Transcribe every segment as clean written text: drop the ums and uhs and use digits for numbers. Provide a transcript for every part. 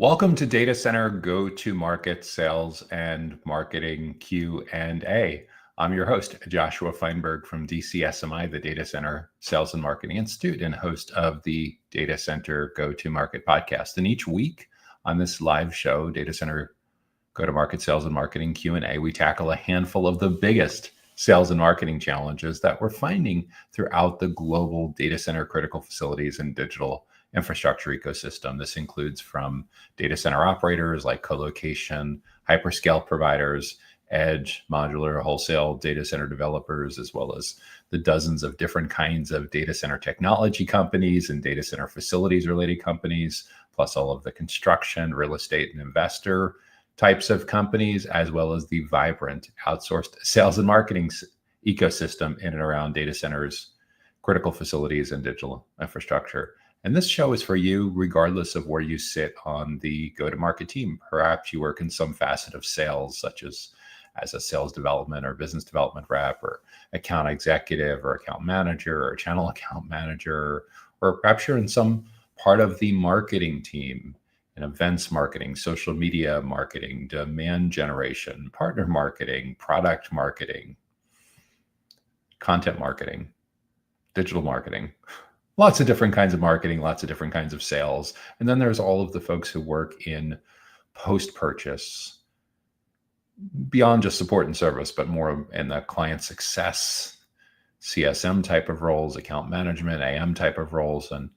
Welcome to Data Center Go-to-Market Sales and Marketing Q&A. I'm your host, Joshua Feinberg from DCSMI, the Data Center Sales and Marketing Institute, and host of the Data Center Go-to-Market podcast. And each week on this live show, Data Center Go-to-Market Sales and Marketing Q&A, we tackle a handful of the biggest sales and marketing challenges that we're finding throughout the global data center critical facilities and digital infrastructure ecosystem. This includes from data center operators like colocation, hyperscale providers, edge, modular, wholesale data center developers, as well as the dozens of different kinds of data center technology companies and data center facilities related companies, plus all of the construction, real estate, and investor types of companies, as well as the vibrant outsourced sales and marketing ecosystem in and around data centers, critical facilities, and digital infrastructure. And this show is for you, regardless of where you sit on the go-to-market team. Perhaps you work in some facet of sales, such as a sales development or business development rep or account executive or account manager or channel account manager, or perhaps you're in some part of the marketing team, in events marketing, social media marketing, demand generation, partner marketing, product marketing, content marketing, digital marketing. Lots of different kinds of marketing, lots of different kinds of sales. And then there's all of the folks who work in post-purchase, beyond just support and service, but more in the client success, CSM type of roles, account management, AM type of roles. And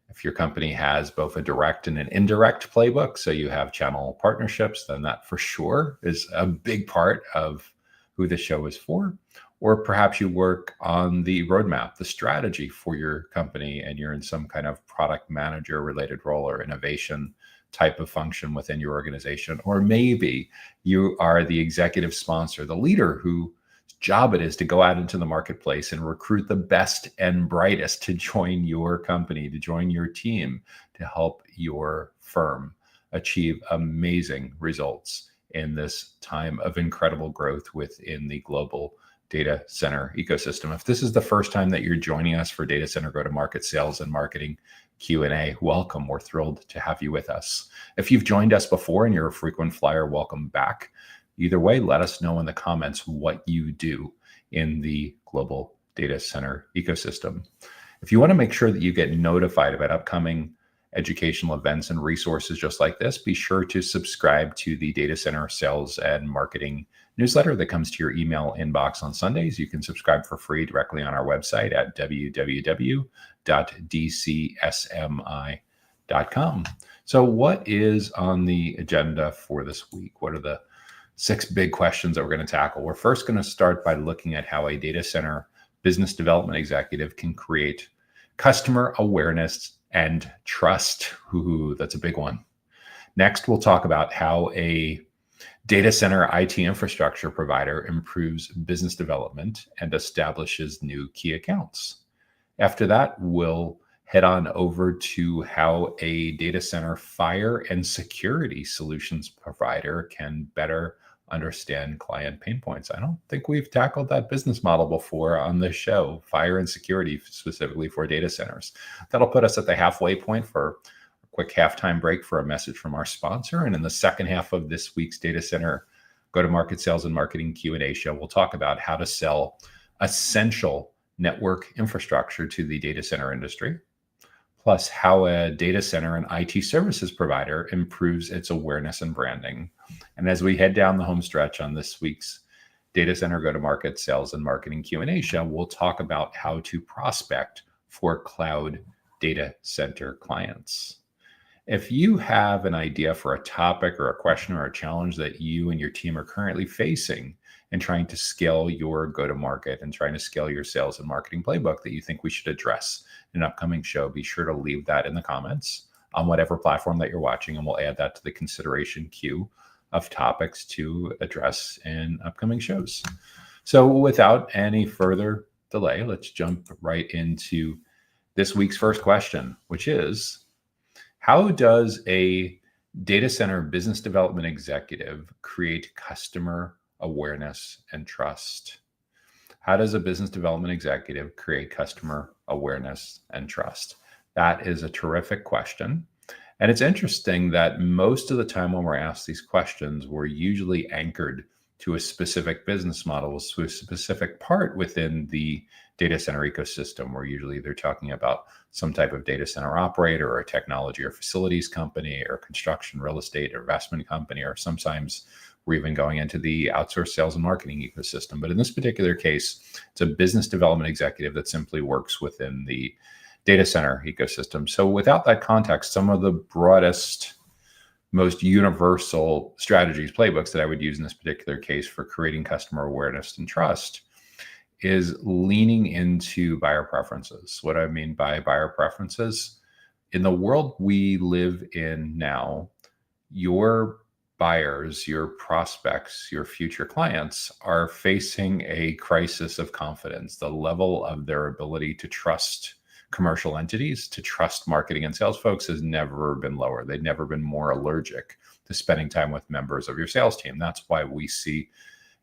if your company has both a direct and an indirect playbook, so you have channel partnerships, then that for sure is a big part of who the show is for. Or perhaps you work on the roadmap, the strategy for your company, and you're in some kind of product manager related role or innovation type of function within your organization. Or maybe you are the executive sponsor, the leader whose job it is to go out into the marketplace and recruit the best and brightest to join your company, to join your team, to help your firm achieve amazing results in this time of incredible growth within the global data center ecosystem. If this is the first time that you're joining us for Data Center Go-to-Market Sales and Marketing Q&A, welcome. We're thrilled to have you with us. If you've joined us before and you're a frequent flyer, welcome back. Either way, let us know in the comments what you do in the global data center ecosystem. If you want to make sure that you get notified about upcoming educational events and resources just like this, be sure to subscribe to the Data Center Sales and Marketing newsletter that comes to your email inbox on Sundays. You can subscribe for free directly on our website at www.dcsmi.com. So what is on the agenda for this week? What are the 6 big questions that we're going to tackle? We're first going to start by looking at how a data center business development executive can create customer awareness and trust. Ooh, that's a big one. Next, we'll talk about how a data center IT infrastructure provider improves business development and establishes new key accounts. After that, we'll head on over to how a data center fire and security solutions provider can better understand client pain points. I don't think we've tackled that business model before on this show, fire and security specifically for data centers. That'll put us at the halfway point for quick halftime break for a message from our sponsor. And in the second half of this week's Data Center Go-to-Market Sales and Marketing Q&A show, we'll talk about how to sell essential network infrastructure to the data center industry, plus how a data center and IT services provider improves its awareness and branding. And as we head down the home stretch on this week's Data Center Go-to-Market Sales and Marketing Q&A show, we'll talk about how to prospect for cloud data center clients. If you have an idea for a topic or a question or a challenge that you and your team are currently facing in trying to scale your go-to-market and trying to scale your sales and marketing playbook that you think we should address in an upcoming show, be sure to leave that in the comments on whatever platform that you're watching, and we'll add that to the consideration queue of topics to address in upcoming shows. So without any further delay, let's jump right into this week's first question, which is, how does a data center business development executive create customer awareness and trust? How does a business development executive create customer awareness and trust? That is a terrific question. And it's interesting that most of the time when we're asked these questions, we're usually anchored to a specific business model, to a specific part within the data center ecosystem. We're usually either talking about some type of data center operator or a technology or facilities company or construction, real estate, or investment company, or sometimes we're even going into the outsourced sales and marketing ecosystem. But in this particular case, it's a business development executive that simply works within the data center ecosystem. So without that context, some of the broadest, most universal strategies, playbooks that I would use in this particular case for creating customer awareness and trust is leaning into buyer preferences. What I mean by buyer preferences, in the world we live in now, your buyers, your prospects, your future clients are facing a crisis of confidence. The level of their ability to trust commercial entities, to trust marketing and sales folks has never been lower. They've never been more allergic to spending time with members of your sales team. That's why we see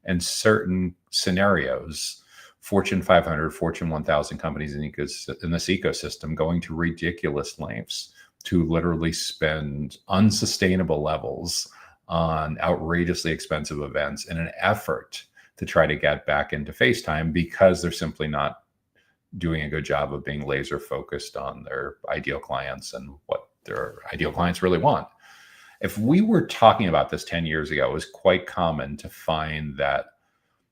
in certain scenarios, Fortune 500, Fortune 1000 companies in this ecosystem going to ridiculous lengths to literally spend unsustainable levels on outrageously expensive events in an effort to try to get back into FaceTime because they're simply not doing a good job of being laser focused on their ideal clients and what their ideal clients really want. If we were talking about this 10 years ago, it was quite common to find that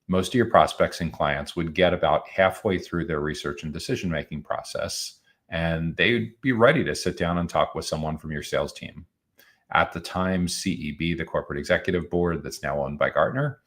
most of your prospects and clients would get about halfway through their research and decision-making process, and they'd be ready to sit down and talk with someone from your sales team. At the time, CEB, the corporate executive board that's now owned by Gartner,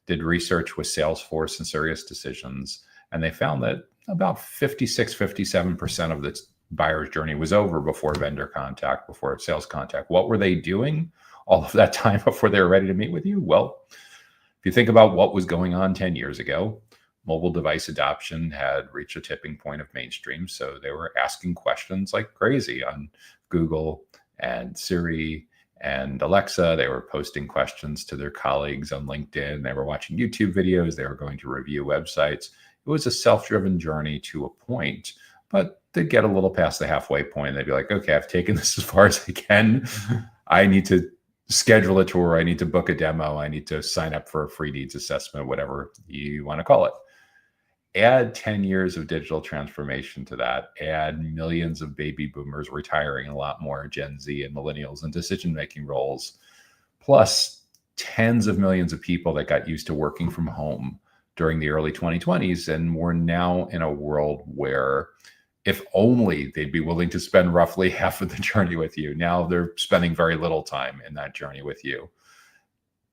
did research with Salesforce and SiriusDecisions, and they found that about 56, 57% of the buyer's journey was over before vendor contact, before sales contact. What were they doing all of that time before they were ready to meet with you? Well, if you think about what was going on 10 years ago, mobile device adoption had reached a tipping point of mainstream. So they were asking questions like crazy on Google and Siri and Alexa. They were posting questions to their colleagues on LinkedIn. They were watching YouTube videos. They were going to review websites. It was a self-driven journey to a point, but they'd get a little past the halfway point. They'd be like, okay, I've taken this as far as I can. I need to schedule a tour. I need to book a demo. I need to sign up for a free needs assessment, whatever you want to call it. Add 10 years of digital transformation to that, add millions of baby boomers retiring, a lot more Gen Z and millennials in decision-making roles, plus tens of millions of people that got used to working from home during the early 2020s. And we're now in a world where if only they'd be willing to spend roughly half of the journey with you. Now they're spending very little time in that journey with you.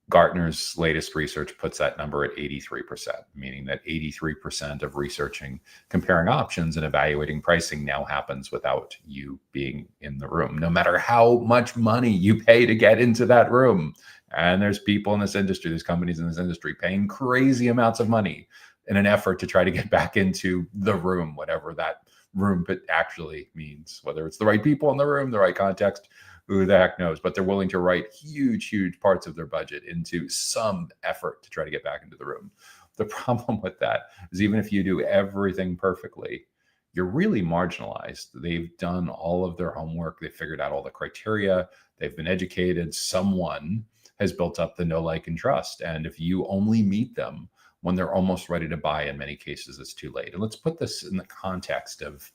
Gartner's latest research puts that number at 83%, meaning that 83% of researching, comparing options and evaluating pricing now happens without you being in the room, no matter how much money you pay to get into that room. And there's people in this industry, there's companies in this industry paying crazy amounts of money in an effort to try to get back into the room, whatever that room actually means, whether it's the right people in the room, the right context, who the heck knows, but they're willing to write huge parts of their budget into some effort to try to get back into the room. The problem with that is even if you do everything perfectly, you're really marginalized. They've done all of their homework. They figured out all the criteria. They've been educated. Someone has built up the know, like, and trust. And if you only meet them when they're almost ready to buy, in many cases, it's too late. And let's put this in the context of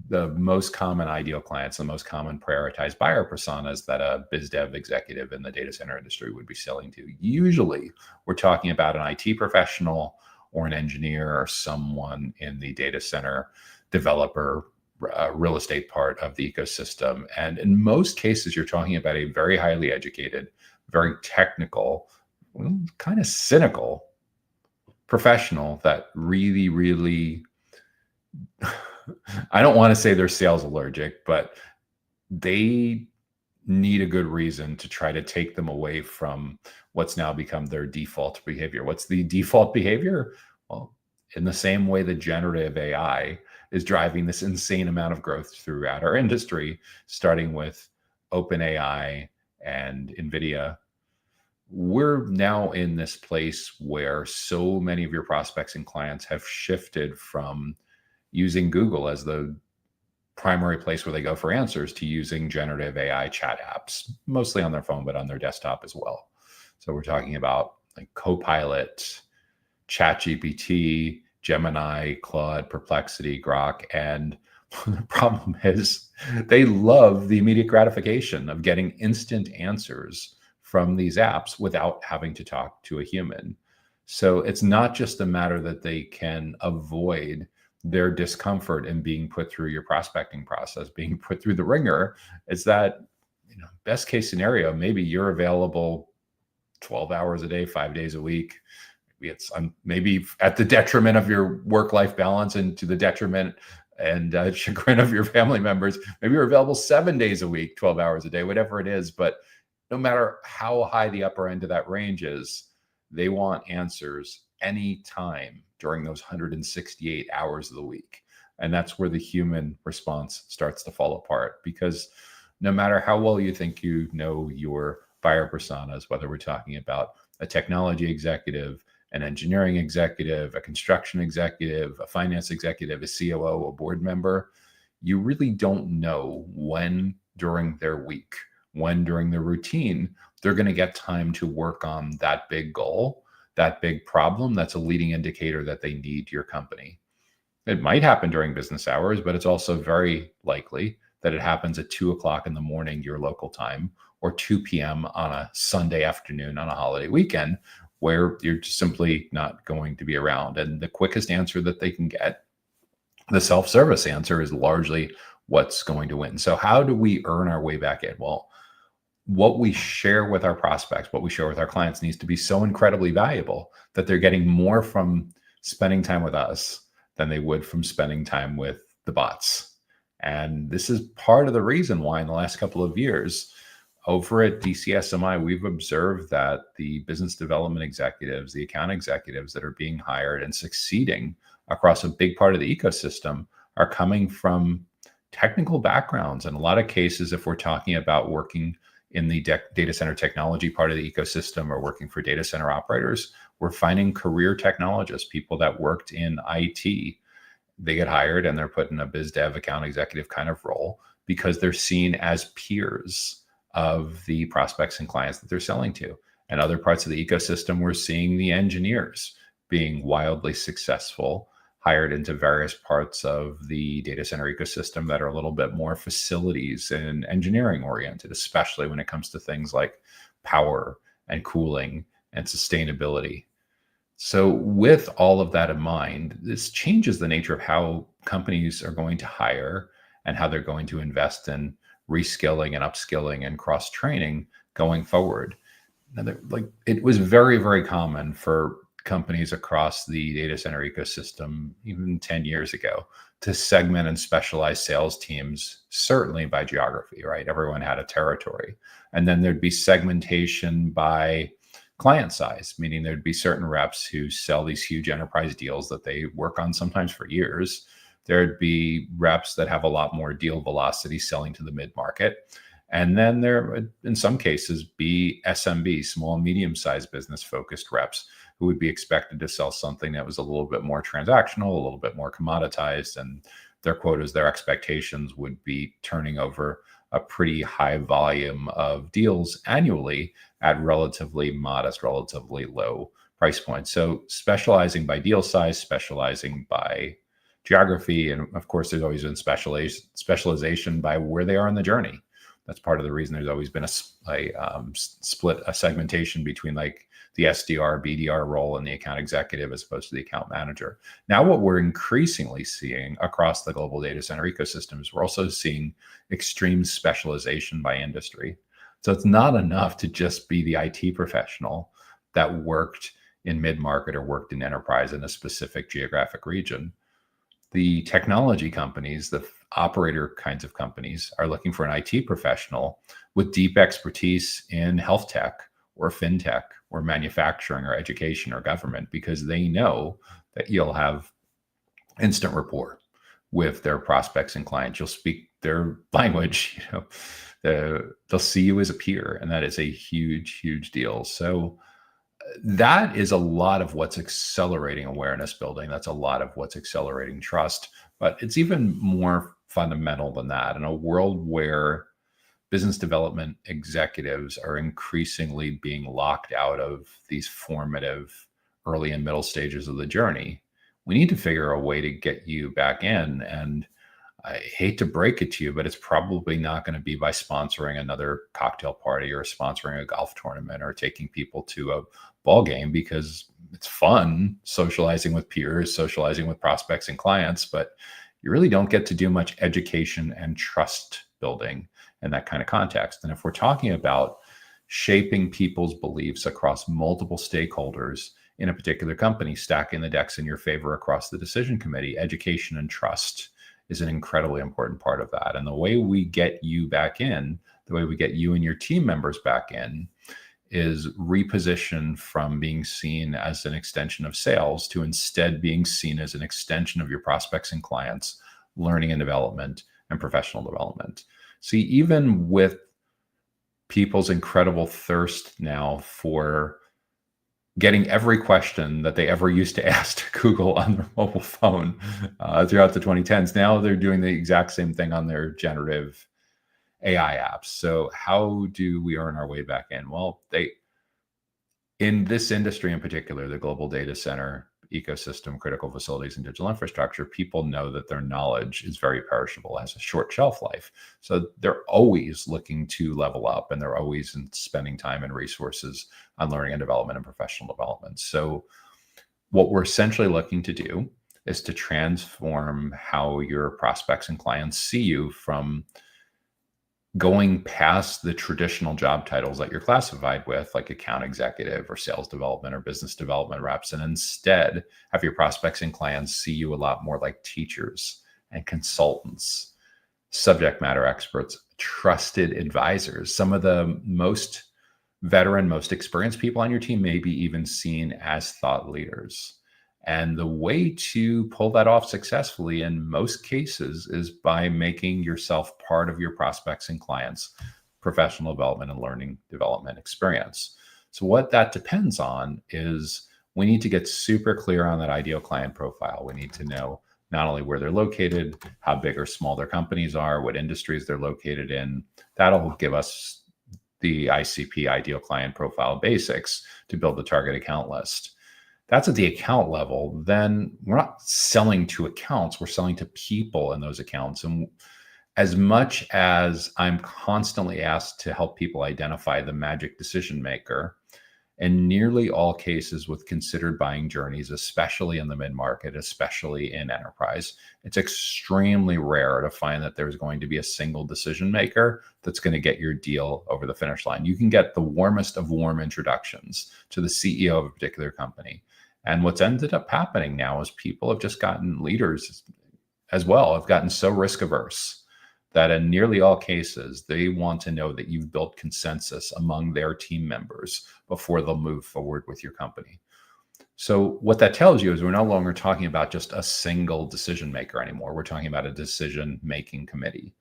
the most common ideal clients, the most common prioritized buyer personas that a biz dev executive in the data center industry would be selling to. Usually, we're talking about an IT professional or an engineer or someone in the data center developer, real estate part of the ecosystem. And in most cases, you're talking about a very highly educated, very technical, kind of cynical professional that really I don't want to say they're sales allergic, but they need a good reason to try to take them away from what's now become their default behavior. What's the default behavior? Well, in the same way that generative AI is driving this insane amount of growth throughout our industry, starting with OpenAI and NVIDIA, we're now in this place where so many of your prospects and clients have shifted from using Google as the primary place where they go for answers to using generative AI chat apps, mostly on their phone, but on their desktop as well. So we're talking about like Copilot, ChatGPT, Gemini, Claude, Perplexity, Grok. And the problem is they love the immediate gratification of getting instant answers from these apps without having to talk to a human. So it's not just a matter that they can avoid their discomfort in being put through your prospecting process, being put through the ringer. It's that, best case scenario, maybe you're available 12 hours a day, 5 days a week. It's maybe at the detriment of your work-life balance and to the detriment and chagrin of your family members. Maybe you're available 7 days a week, 12 hours a day, whatever it is. But no matter how high the upper end of that range is, they want answers anytime during those 168 hours of the week. And that's where the human response starts to fall apart, because no matter how well you think you know your buyer personas, whether we're talking about a technology executive, an engineering executive, a construction executive, a finance executive, a COO, a board member, you really don't know when during their week, when during their routine, they're going to get time to work on that big goal, that big problem that's a leading indicator that they need your company. It might happen during business hours, but it's also very likely that it happens at 2 o'clock in the morning, your local time, or 2 p.m. on a Sunday afternoon on a holiday weekend, where you're just simply not going to be around. And the quickest answer that they can get, the self-service answer, is largely what's going to win. So how do we earn our way back in? Well, what we share with our prospects, what we share with our clients needs to be so incredibly valuable that they're getting more from spending time with us than they would from spending time with the bots. And this is part of the reason why in the last couple of years over at DCSMI, we've observed that the business development executives, the account executives that are being hired and succeeding across a big part of the ecosystem are coming from technical backgrounds. In a lot of cases, if we're talking about working in the data center technology part of the ecosystem or working for data center operators, we're finding career technologists, people that worked in IT. They get hired and they're put in a biz dev account executive kind of role because they're seen as peers of the prospects and clients that they're selling to. And other parts of the ecosystem, we're seeing the engineers being wildly successful, hired into various parts of the data center ecosystem that are a little bit more facilities and engineering oriented, especially when it comes to things like power and cooling and sustainability. So with all of that in mind, this changes the nature of how companies are going to hire and how they're going to invest in reskilling and upskilling and cross-training going forward. Now, it was very, very common for companies across the data center ecosystem, even 10 years ago, to segment and specialize sales teams, certainly by geography, right? Everyone had a territory. And then there'd be segmentation by client size, meaning there'd be certain reps who sell these huge enterprise deals that they work on sometimes for years. There'd be reps that have a lot more deal velocity selling to the mid-market. And then there would, in some cases, be SMB, small, medium-sized business-focused reps who would be expected to sell something that was a little bit more transactional, a little bit more commoditized, and their quotas, their expectations would be turning over a pretty high volume of deals annually at relatively modest, relatively low price points. So specializing by deal size, specializing by geography, and of course, there's always been specialization by where they are in the journey. That's part of the reason there's always been a split, a segmentation between like the SDR, BDR role and the account executive as opposed to the account manager. Now, what we're increasingly seeing across the global data center ecosystems, we're also seeing extreme specialization by industry. So it's not enough to just be the IT professional that worked in mid-market or worked in enterprise in a specific geographic region. The technology companies, the operator kinds of companies, are looking for an IT professional with deep expertise in health tech or fintech or manufacturing or education or government, because they know that you'll have instant rapport with their prospects and clients. You'll speak their language, they'll see you as a peer, and that is a huge, huge deal. So that is a lot of what's accelerating awareness building. That's a lot of what's accelerating trust, but it's even more fundamental than that. In a world where business development executives are increasingly being locked out of these formative early and middle stages of the journey, we need to figure a way to get you back in. And I hate to break it to you, but it's probably not going to be by sponsoring another cocktail party or sponsoring a golf tournament or taking people to a ball game, because it's fun socializing with peers, socializing with prospects and clients, but you really don't get to do much education and trust building in that kind of context. And if we're talking about shaping people's beliefs across multiple stakeholders in a particular company, stacking the decks in your favor across the decision committee, education and trust is an incredibly important part of that. And the way we get you back in, the way we get you and your team members back in, is reposition from being seen as an extension of sales to instead being seen as an extension of your prospects and clients, learning and development, and professional development. See, even with people's incredible thirst now for getting every question that they ever used to ask to Google on their mobile phone throughout the 2010s, now they're doing the exact same thing on their generative AI apps. So how do we earn our way back in? Well, in this industry in particular, the global data center ecosystem, critical facilities, and digital infrastructure, people know that their knowledge is very perishable, has a short shelf life. So they're always looking to level up, and they're always spending time and resources on learning and development and professional development. So what we're essentially looking to do is to transform how your prospects and clients see you, from going past the traditional job titles that you're classified with, like account executive or sales development or business development reps, and instead have your prospects and clients see you a lot more like teachers and consultants, subject matter experts, trusted advisors. Some of the most veteran, most experienced people on your team may be even seen as thought leaders. And the way to pull that off successfully in most cases is by making yourself part of your prospects and clients' professional development and learning development experience. So what that depends on is we need to get super clear on that ideal client profile. We need to know not only where they're located, how big or small their companies are, what industries they're located in. That'll give us the ICP, ideal client profile basics, to build the target account list. That's at the account level. Then we're not selling to accounts, we're selling to people in those accounts. And as much as I'm constantly asked to help people identify the magic decision maker, in nearly all cases with considered buying journeys, especially in the mid-market, especially in enterprise, it's extremely rare to find that there's going to be a single decision maker that's going to get your deal over the finish line. You can get the warmest of warm introductions to the CEO of a particular company. And what's ended up happening now is people have just gotten, leaders as well, have gotten so risk averse that in nearly all cases, they want to know that you've built consensus among their team members before they'll move forward with your company. So what that tells you is we're no longer talking about just a single decision maker anymore. We're talking about a decision-making committee.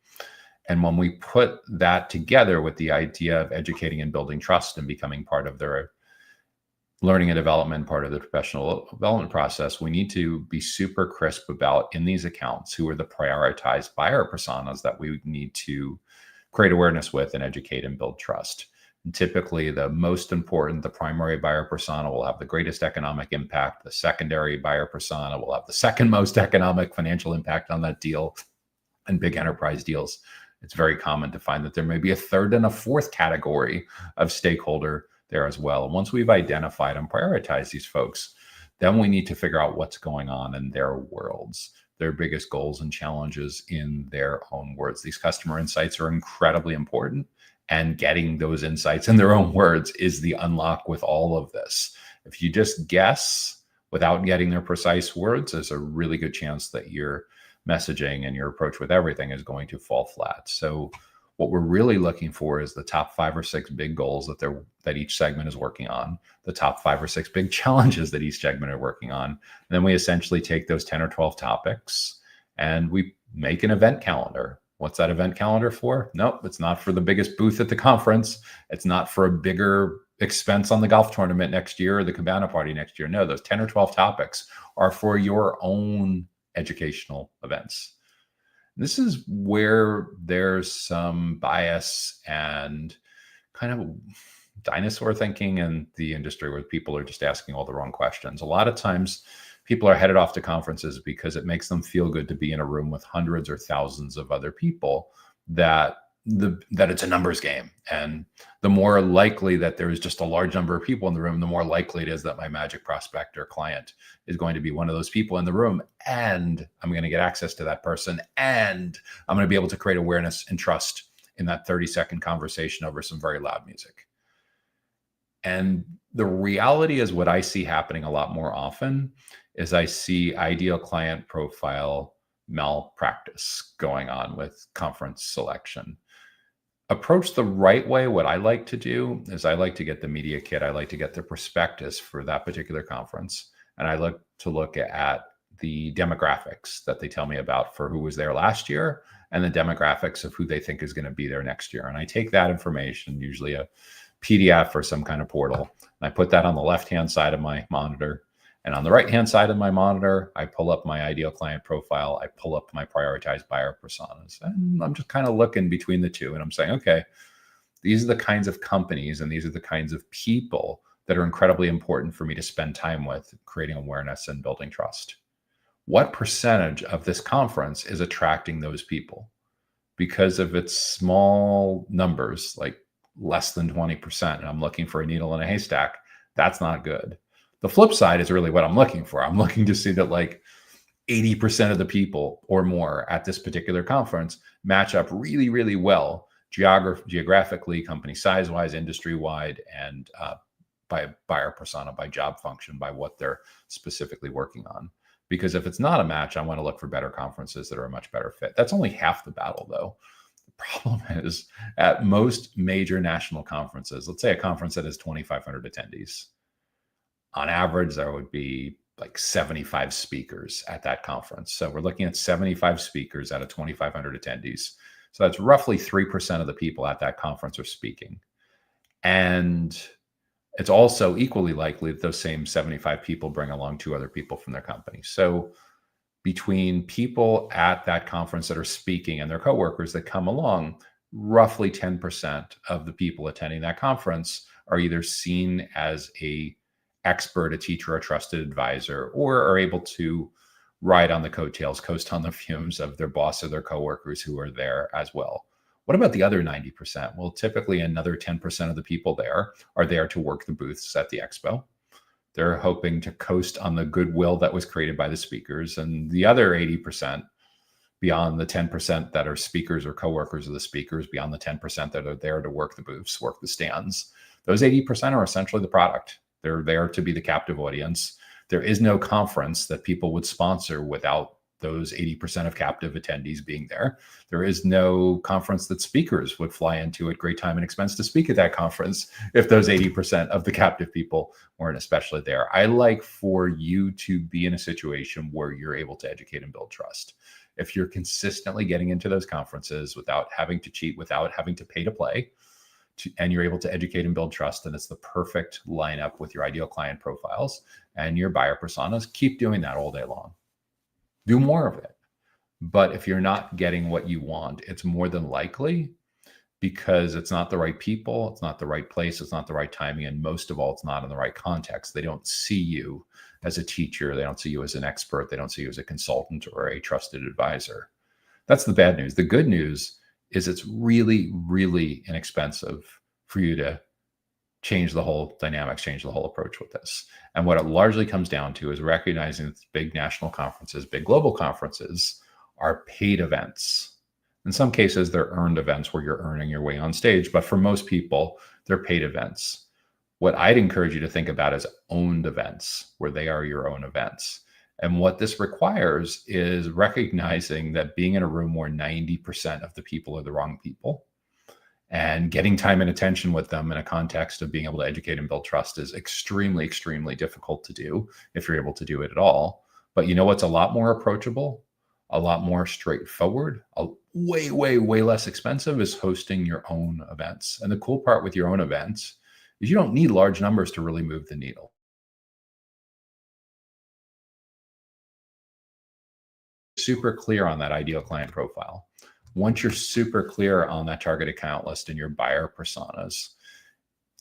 And when we put that together with the idea of educating and building trust and becoming part of their learning and development, part of the professional development process, we need to be super crisp about, in these accounts, who are the prioritized buyer personas that we need to create awareness with and educate and build trust. And typically, the most important, the primary buyer persona, will have the greatest economic impact. The secondary buyer persona will have the second most economic financial impact on that deal. And big enterprise deals, it's very common to find that there may be a third and a fourth category of stakeholder there as well. And once we've identified and prioritized these folks, then we need to figure out what's going on in their worlds, their biggest goals and challenges in their own words. These customer insights are incredibly important, and getting those insights in their own words is the unlock with all of this. If you just guess without getting their precise words, there's a really good chance that your messaging and your approach with everything is going to fall flat. So what we're really looking for is the top 5 or 6 big goals that each segment is working on, the top 5 or 6 big challenges that each segment are working on. And then we essentially take those 10 or 12 topics and we make an event calendar. What's that event calendar for? Nope, it's not for the biggest booth at the conference. It's not for a bigger expense on the golf tournament next year or the cabana party next year. No, those 10 or 12 topics are for your own educational events. This is where there's some bias and kind of dinosaur thinking in the industry where people are just asking all the wrong questions. A lot of times people are headed off to conferences because it makes them feel good to be in a room with hundreds or thousands of other people that that it's a numbers game. And the more likely that there is just a large number of people in the room, the more likely it is that my magic prospect or client is going to be one of those people in the room. And I'm going to get access to that person. And I'm going to be able to create awareness and trust in that 30-second conversation over some very loud music. And the reality is what I see happening a lot more often is I see ideal client profile malpractice going on with conference selection. Approach the right way, what I like to do is I like to get the media kit. I like to get the prospectus for that particular conference. And I look to look at the demographics that they tell me about for who was there last year and the demographics of who they think is going to be there next year. And I take that information, usually a PDF or some kind of portal, and I put that on the left-hand side of my monitor. And on the right-hand side of my monitor, I pull up my ideal client profile. I pull up my prioritized buyer personas. And I'm just kind of looking between the two. And I'm saying, okay, these are the kinds of companies and these are the kinds of people that are incredibly important for me to spend time with, creating awareness and building trust. What percentage of this conference is attracting those people? Because of its small numbers, like less than 20%, and I'm looking for a needle in a haystack, that's not good. The flip side is really what I'm looking for. I'm looking to see that like 80% of the people or more at this particular conference match up really, really well geographically, company size-wise, industry-wide, and by buyer persona, by job function, by what they're specifically working on. Because if it's not a match, I want to look for better conferences that are a much better fit. That's only half the battle, though. The problem is at most major national conferences, let's say a conference that has 2,500 attendees, on average, there would be like 75 speakers at that conference. So we're looking at 75 speakers out of 2,500 attendees. So that's roughly 3% of the people at that conference are speaking. And it's also equally likely that those same 75 people bring along 2 other people from their company. So between people at that conference that are speaking and their coworkers that come along, roughly 10% of the people attending that conference are either seen as a expert, a teacher, a trusted advisor, or are able to ride on the coattails, coast on the fumes of their boss or their coworkers who are there as well. What about the other 90%? Well, typically another 10% of the people there are there to work the booths at the expo. They're hoping to coast on the goodwill that was created by the speakers. And the other 80%, beyond the 10% that are speakers or coworkers of the speakers, beyond the 10% that are there to work the booths, work the stands, those 80% are essentially the product. They're there to be the captive audience. There is no conference that people would sponsor without those 80% of captive attendees being there. There is no conference that speakers would fly into at great time and expense to speak at that conference if those 80% of the captive people weren't especially there. I like for you to be in a situation where you're able to educate and build trust. If you're consistently getting into those conferences without having to cheat, without having to pay to play, and you're able to educate and build trust, and it's the perfect lineup with your ideal client profiles and your buyer personas, keep doing that all day long. Do more of it. But if you're not getting what you want, it's more than likely because it's not the right people, it's not the right place, it's not the right timing, and most of all, it's not in the right context. They don't see you as a teacher, they don't see you as an expert, they don't see you as a consultant or a trusted advisor. That's the bad news. The good news is it's really, really inexpensive for you to change the whole dynamics, change the whole approach with this. And what it largely comes down to is recognizing that big national conferences, big global conferences are paid events. In some cases, they're earned events where you're earning your way on stage, but for most people, they're paid events. What I'd encourage you to think about is owned events, where they are your own events. And what this requires is recognizing that being in a room where 90% of the people are the wrong people and getting time and attention with them in a context of being able to educate and build trust is extremely, extremely difficult to do if you're able to do it at all. But you know what's a lot more approachable, a lot more straightforward, way, way, way less expensive is hosting your own events. And the cool part with your own events is you don't need large numbers to really move the needle. super clear on that ideal client profile, once you're super clear on that target account list and your buyer personas,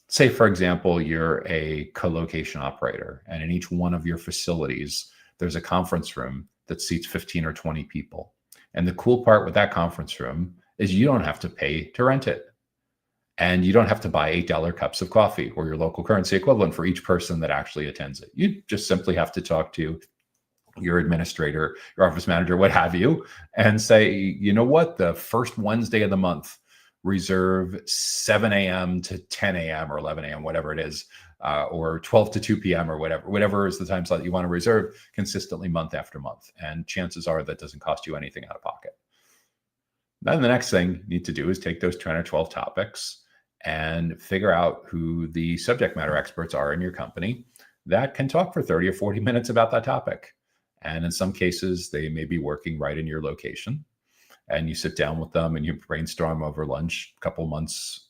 say, for example, you're a co-location operator, and in each one of your facilities, there's a conference room that seats 15 or 20 people. And the cool part with that conference room is you don't have to pay to rent it. And you don't have to buy $8 cups of coffee or your local currency equivalent for each person that actually attends it. You just simply have to talk to your administrator, your office manager, what have you, and say, you know what, the first Wednesday of the month, reserve 7 a.m. to 10 a.m. or 11 a.m., whatever it is, or 12 to 2 p.m. or whatever is the time slot you want to reserve consistently month after month. And chances are that doesn't cost you anything out of pocket. Then the next thing you need to do is take those 10 or 12 topics and figure out who the subject matter experts are in your company that can talk for 30 or 40 minutes about that topic. And in some cases, they may be working right in your location. And you sit down with them and you brainstorm over lunch a couple months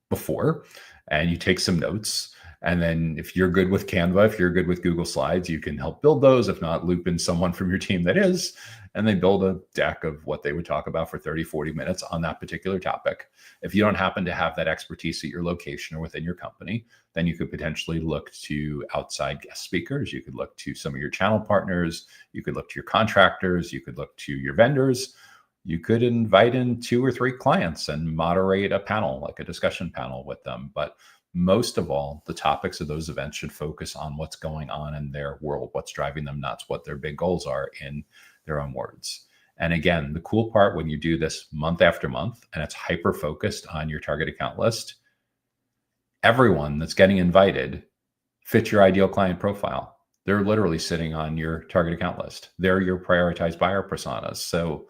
before, and you take some notes. And then if you're good with Canva, if you're good with Google Slides, you can help build those. If not, loop in someone from your team that is, and they build a deck of what they would talk about for 30, 40 minutes on that particular topic. If you don't happen to have that expertise at your location or within your company, then you could potentially look to outside guest speakers. You could look to some of your channel partners. You could look to your contractors. You could look to your vendors. You could invite in 2 or 3 clients and moderate a panel, like a discussion panel with them. But most of all, the topics of those events should focus on what's going on in their world, what's driving them nuts, what their big goals are in their own words. And again, the cool part when you do this month after month and it's hyper focused on your target account list, everyone that's getting invited fits your ideal client profile. They're literally sitting on your target account list. They're your prioritized buyer personas. So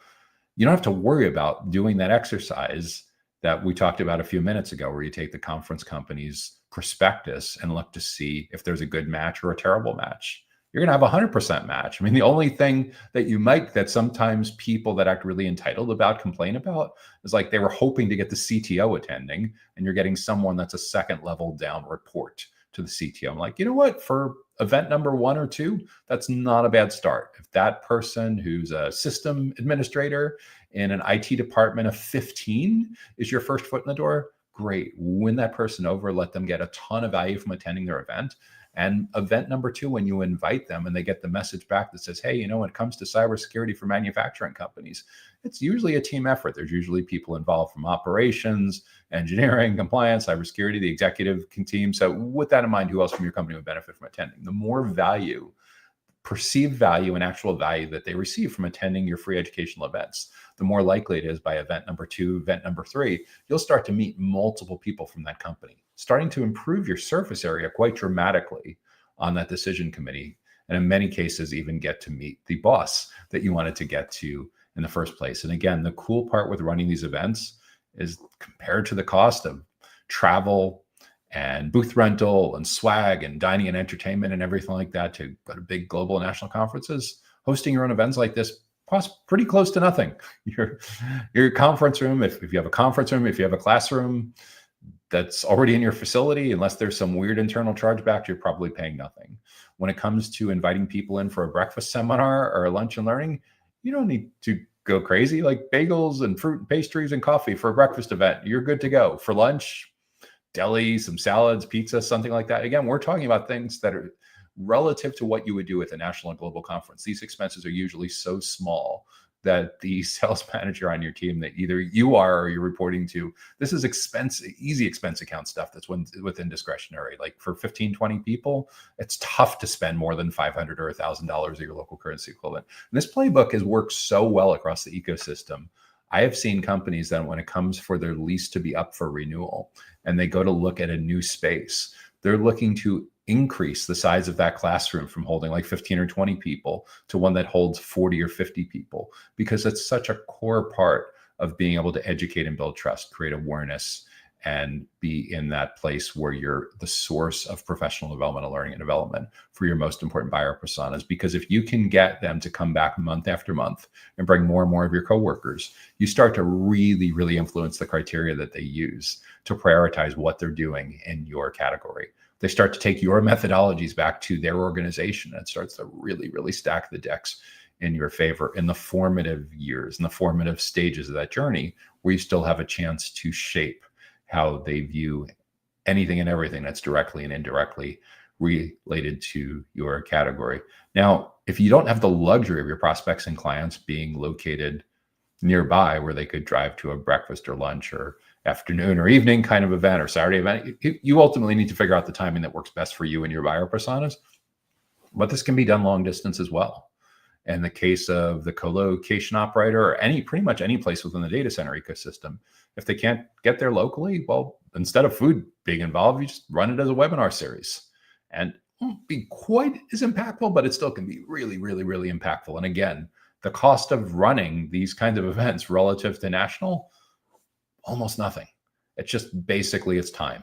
you don't have to worry about doing that exercise that we talked about a few minutes ago, where you take the conference company's prospectus and look to see if there's a good match or a terrible match. You're going to have a 100% match. I mean, the only thing that sometimes people that act really entitled about complain about is like they were hoping to get the CTO attending, and you're getting someone that's a second level down report to the CTO. I'm like, you know what? For event number 1 or 2, that's not a bad start. If that person who's a system administrator in an IT department of 15 is your first foot in the door, great. Win that person over, let them get a ton of value from attending their event. And event number 2, when you invite them and they get the message back that says, hey, when it comes to cybersecurity for manufacturing companies, it's usually a team effort. There's usually people involved from operations, engineering, compliance, cybersecurity, the executive team. So with that in mind, who else from your company would benefit from attending? The more value, perceived value and actual value that they receive from attending your free educational events, the more likely it is by event number 2, event number 3, you'll start to meet multiple people from that company, starting to improve your surface area quite dramatically on that decision committee. And in many cases, even get to meet the boss that you wanted to get to in the first place. And again, the cool part with running these events is compared to the cost of travel and booth rental and swag and dining and entertainment and everything like that to go to big global national conferences, hosting your own events like this costs pretty close to nothing. Your conference room, if you have a conference room, if you have a classroom that's already in your facility, unless there's some weird internal chargeback, you're probably paying nothing. When it comes to inviting people in for a breakfast seminar or a lunch and learning, you don't need to go crazy. Like bagels and fruit and pastries and coffee for a breakfast event, you're good to go. For lunch, deli, some salads, pizza, something like that. Again, we're talking about things that are relative to what you would do with a national and global conference. These expenses are usually so small that the sales manager on your team that either you are or you're reporting to, this is easy expense account stuff that's within discretionary. Like for 15, 20 people, it's tough to spend more than $500 or $1,000 of your local currency equivalent. And this playbook has worked so well across the ecosystem. I have seen companies that when it comes for their lease to be up for renewal and they go to look at a new space, they're looking to increase the size of that classroom from holding like 15 or 20 people to one that holds 40 or 50 people, because it's such a core part of being able to educate and build trust, create awareness, and be in that place where you're the source of professional development and learning and development for your most important buyer personas. Because if you can get them to come back month after month and bring more and more of your coworkers, you start to really, really influence the criteria that they use to prioritize what they're doing in your category. They start to take your methodologies back to their organization and it starts to really, really stack the decks in your favor in the formative years, in the formative stages of that journey, where you still have a chance to shape how they view anything and everything that's directly and indirectly related to your category. Now, if you don't have the luxury of your prospects and clients being located nearby where they could drive to a breakfast or lunch or afternoon or evening kind of event or Saturday event, you ultimately need to figure out the timing that works best for you and your buyer personas. But this can be done long distance as well. In the case of the co-location operator or pretty much any place within the data center ecosystem, if they can't get there locally, well, instead of food being involved, you just run it as a webinar series. And it won't be quite as impactful, but it still can be really, really, really impactful. And again, the cost of running these kinds of events relative to national, almost nothing. It's just basically it's time.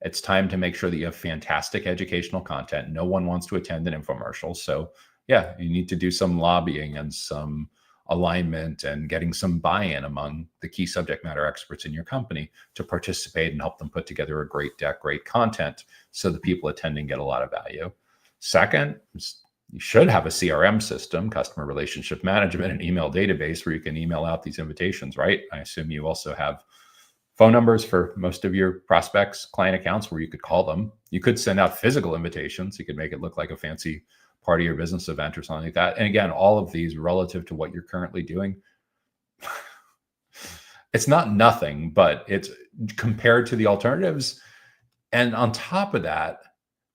It's time to make sure that you have fantastic educational content. No one wants to attend an infomercial. So yeah, you need to do some lobbying and some alignment and getting some buy-in among the key subject matter experts in your company to participate and help them put together a great deck, great content, so the people attending get a lot of value. Second, you should have a CRM system, customer relationship management, and email database where you can email out these invitations, right? I assume you also have phone numbers for most of your prospects, client accounts where you could call them. You could send out physical invitations. You could make it look like a fancy party or business event or something like that. And again, all of these relative to what you're currently doing, it's not nothing, but it's compared to the alternatives. And on top of that,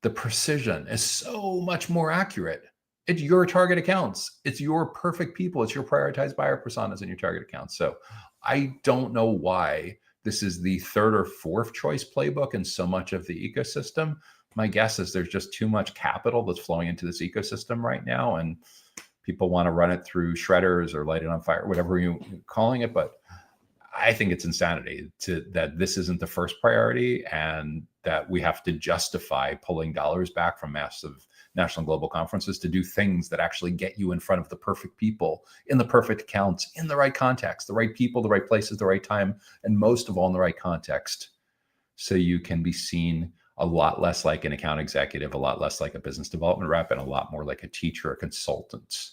the precision is so much more accurate. It's your target accounts. It's your perfect people. It's your prioritized buyer personas in your target accounts. So I don't know why this is the third or fourth choice playbook in so much of the ecosystem. My guess is there's just too much capital that's flowing into this ecosystem right now, and people want to run it through shredders or light it on fire, whatever you're calling it. But I think it's insanity that this isn't the first priority, and that we have to justify pulling dollars back from massive national and global conferences to do things that actually get you in front of the perfect people, in the perfect accounts, in the right context, the right people, the right places, the right time, and most of all, in the right context, so you can be seen a lot less like an account executive, a lot less like a business development rep, and a lot more like a teacher, a consultant,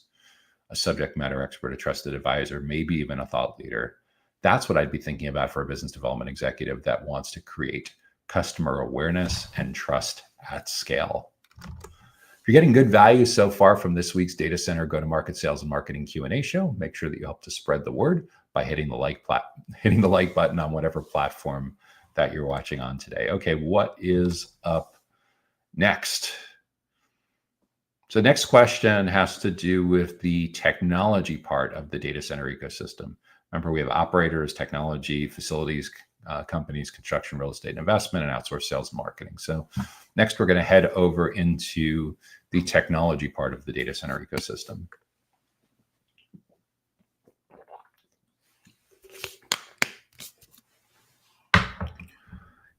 a subject matter expert, a trusted advisor, maybe even a thought leader. That's what I'd be thinking about for a business development executive that wants to create customer awareness and trust at scale. If you're getting good value so far from this week's Data Center Go-to-Market Sales and Marketing Q&A show, make sure that you help to spread the word by hitting the like button on whatever platform that you're watching on today. Okay, what is up next? So next question has to do with the technology part of the data center ecosystem. Remember, we have operators, technology, facilities, companies, construction, real estate, and investment, and outsourced sales and marketing. So next, we're going to head over into the technology part of the data center ecosystem.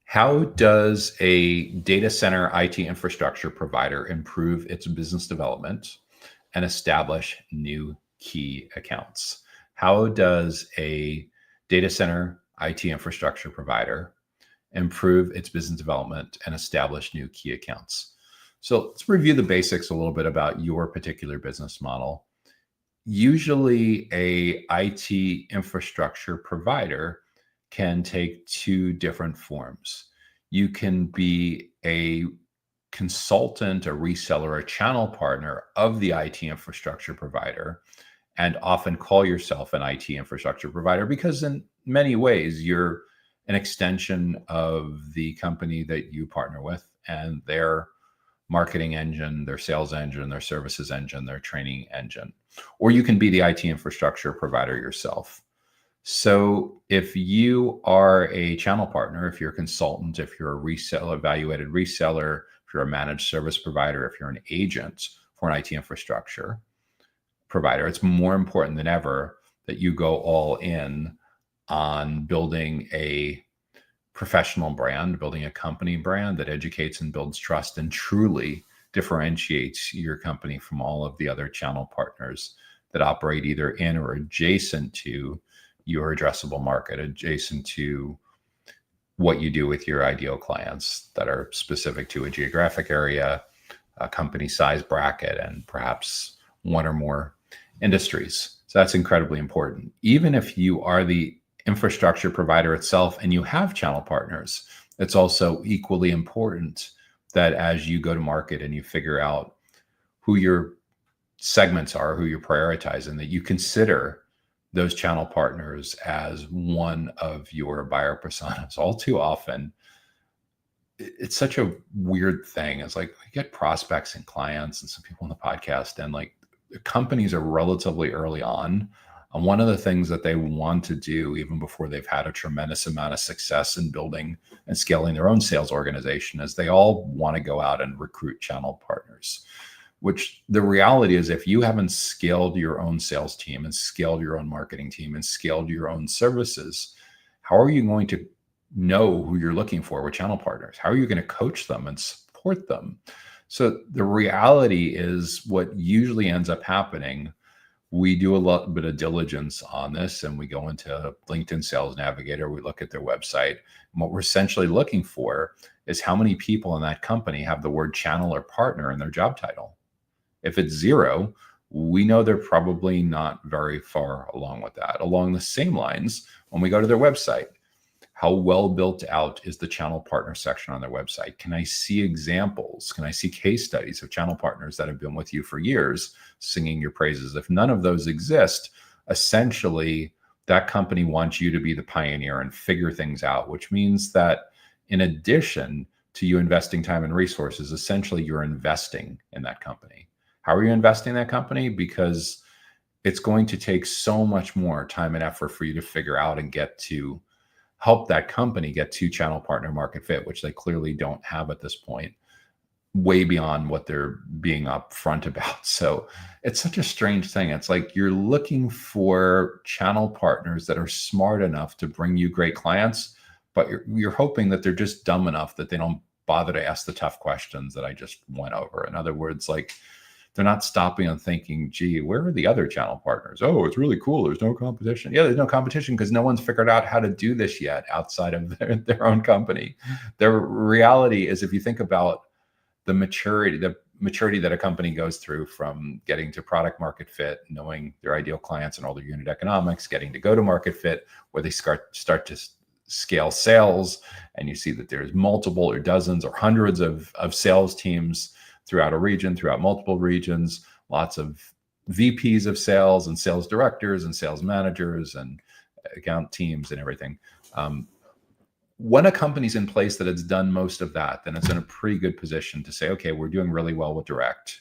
How does a data center IT infrastructure provider improve its business development and establish new key accounts? How does a data center IT infrastructure provider improve its business development and establish new key accounts? So let's review the basics a little bit about your particular business model. Usually a IT infrastructure provider can take two different forms. You can be a consultant, a reseller, a channel partner of the IT infrastructure provider, and often call yourself an IT infrastructure provider because in many ways you're an extension of the company that you partner with and their marketing engine, their sales engine, their services engine, their training engine. Or you can be the IT infrastructure provider yourself. So if you are a channel partner, if you're a consultant, if you're a reseller, evaluated reseller, if you're a managed service provider, if you're an agent for an IT infrastructure provider, it's more important than ever that you go all in on building a professional brand, building a company brand that educates and builds trust and truly differentiates your company from all of the other channel partners that operate either in or adjacent to your addressable market, adjacent to what you do with your ideal clients that are specific to a geographic area, a company size bracket, and perhaps one or more industries. So that's incredibly important. Even if you are the infrastructure provider itself and you have channel partners, it's also equally important that as you go to market and you figure out who your segments are, who you're prioritizing, that you consider those channel partners as one of your buyer personas. All too often, it's such a weird thing. It's like we get prospects and clients and some people on the podcast, and like the companies are relatively early on. And one of the things that they want to do, even before they've had a tremendous amount of success in building and scaling their own sales organization, is they all want to go out and recruit channel partners. Which the reality is, if you haven't scaled your own sales team and scaled your own marketing team and scaled your own services, how are you going to know who you're looking for with channel partners? How are you going to coach them and support them? So the reality is, what usually ends up happening, we do a little bit of diligence on this, and we go into LinkedIn Sales Navigator, we look at their website, and what we're essentially looking for is how many people in that company have the word channel or partner in their job title. If it's 0, we know they're probably not very far along with that. Along the same lines, when we go to their website, how well built out is the channel partner section on their website? Can I see examples? Can I see case studies of channel partners that have been with you for years singing your praises? If none of those exist, essentially that company wants you to be the pioneer and figure things out, which means that in addition to you investing time and resources, essentially you're investing in that company. How are you investing in that company? Because it's going to take so much more time and effort for you to figure out and get to help that company get to channel partner market fit, which they clearly don't have at this point, way beyond what they're being upfront about. So it's such a strange thing. It's like you're looking for channel partners that are smart enough to bring you great clients, but you're hoping that they're just dumb enough that they don't bother to ask the tough questions that I just went over. In other words, like, they're not stopping and thinking, gee, where are the other channel partners? Oh, it's really cool. There's no competition. Yeah, there's no competition because no one's figured out how to do this yet outside of their own company. The reality is, if you think about the maturity that a company goes through from getting to product market fit, knowing their ideal clients and all their unit economics, getting to go to market fit, where they start to scale sales, and you see that there's multiple or dozens or hundreds of sales teams throughout a region, throughout multiple regions, lots of VPs of sales and sales directors and sales managers and account teams and everything. When a company's in place that it's done most of that, then it's in a pretty good position to say, okay, we're doing really well with direct.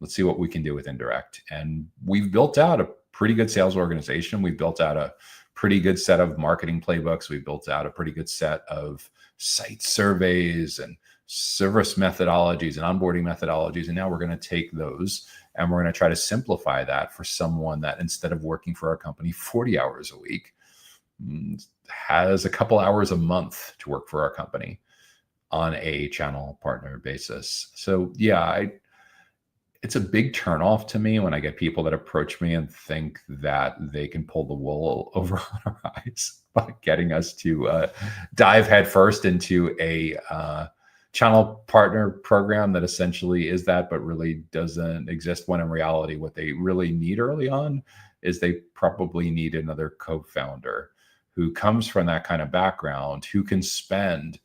Let's see what we can do with indirect. And we've built out a pretty good sales organization. We've built out a pretty good set of marketing playbooks. We've built out a pretty good set of site surveys and service methodologies and onboarding methodologies. And now we're going to take those and we're going to try to simplify that for someone that, instead of working for our company 40 hours a week, has a couple hours a month to work for our company on a channel partner basis. So yeah, it's a big turnoff to me when I get people that approach me and think that they can pull the wool over our eyes by getting us to dive headfirst into a channel partner program that essentially is that, but really doesn't exist, when in reality, what they really need early on is they probably need another co-founder who comes from that kind of background, who can spend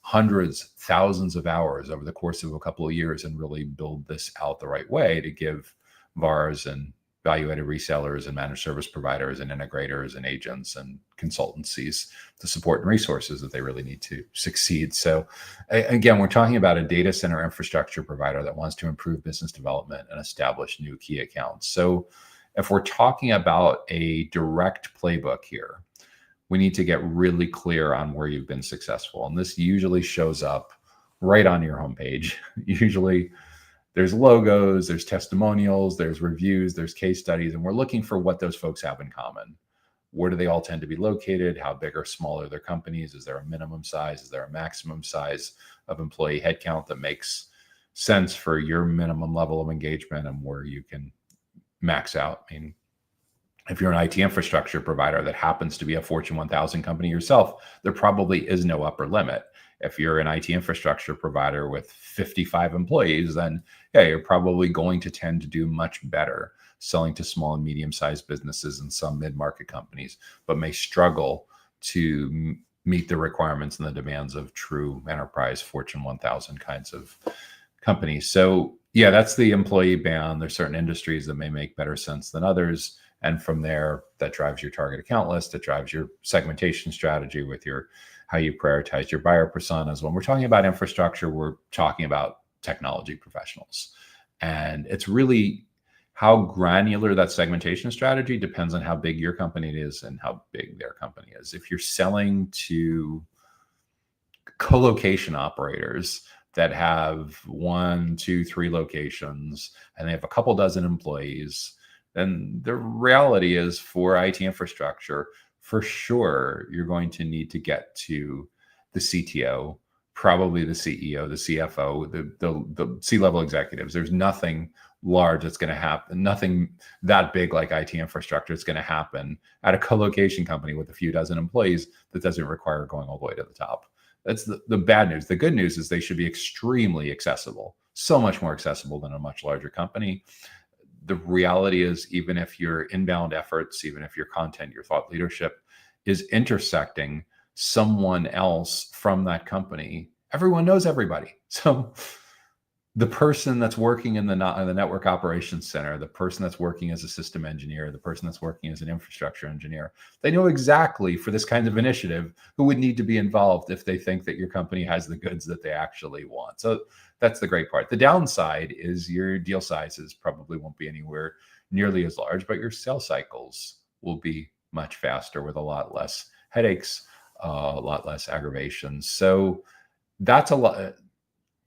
hundreds, thousands of hours over the course of a couple of years and really build this out the right way to give VARs and value-added resellers and managed service providers and integrators and agents and consultancies the support and resources that they really need to succeed. So again, we're talking about a data center infrastructure provider that wants to improve business development and establish new key accounts. So if we're talking about a direct playbook here, we need to get really clear on where you've been successful. And this usually shows up right on your homepage. Usually there's logos, there's testimonials, there's reviews, there's case studies, and we're looking for what those folks have in common. Where do they all tend to be located? How big or small are their companies? Is there a minimum size? Is there a maximum size of employee headcount that makes sense for your minimum level of engagement and where you can max out? I mean, if you're an IT infrastructure provider that happens to be a Fortune 1000 company yourself, there probably is no upper limit. If you're an IT infrastructure provider with 55 employees, then yeah, you're probably going to tend to do much better selling to small and medium-sized businesses and some mid-market companies, but may struggle to meet the requirements and the demands of true enterprise Fortune 1000 kinds of companies. So yeah, that's the employee band. There's certain industries that may make better sense than others. And from there, that drives your target account list. It drives your segmentation strategy with your how you prioritize your buyer personas. When we're talking about infrastructure, we're talking about technology professionals. And it's really how granular that segmentation strategy depends on how big your company is and how big their company is. If you're selling to co-location operators that have 1, 2, 3 locations and they have a couple dozen employees, then the reality is for IT infrastructure, for sure, you're going to need to get to the CTO, probably the CEO, the CFO, the C-level executives. There's nothing large that's going to happen, nothing that big like IT infrastructure is going to happen at a co-location company with a few dozen employees that doesn't require going all the way to the top. That's the bad news. The good news is they should be extremely accessible, so much more accessible than a much larger company. The reality is, even if your inbound efforts, even if your content, your thought leadership is intersecting someone else from that company, everyone knows everybody. So the person that's working in the network operations center, the person that's working as a system engineer, the person that's working as an infrastructure engineer, they know exactly for this kind of initiative who would need to be involved if they think that your company has the goods that they actually want. So that's the great part. The downside is your deal sizes probably won't be anywhere nearly as large, but your sales cycles will be much faster with a lot less headaches, a lot less aggravations. So that's a lot.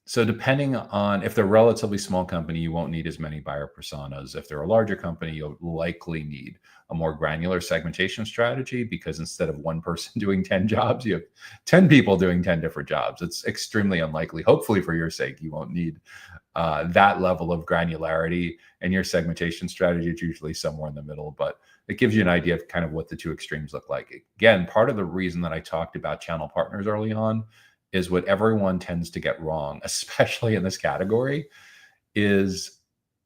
So depending on if they're a relatively small company, you won't need as many buyer personas. If they're a larger company, you'll likely need a more granular segmentation strategy, because instead of one person doing 10 jobs, you have 10 people doing 10 different jobs. It's extremely unlikely. Hopefully for your sake, you won't need that level of granularity, and your segmentation strategy is usually somewhere in the middle, but it gives you an idea of kind of what the two extremes look like. Again, part of the reason that I talked about channel partners early on is what everyone tends to get wrong, especially in this category, is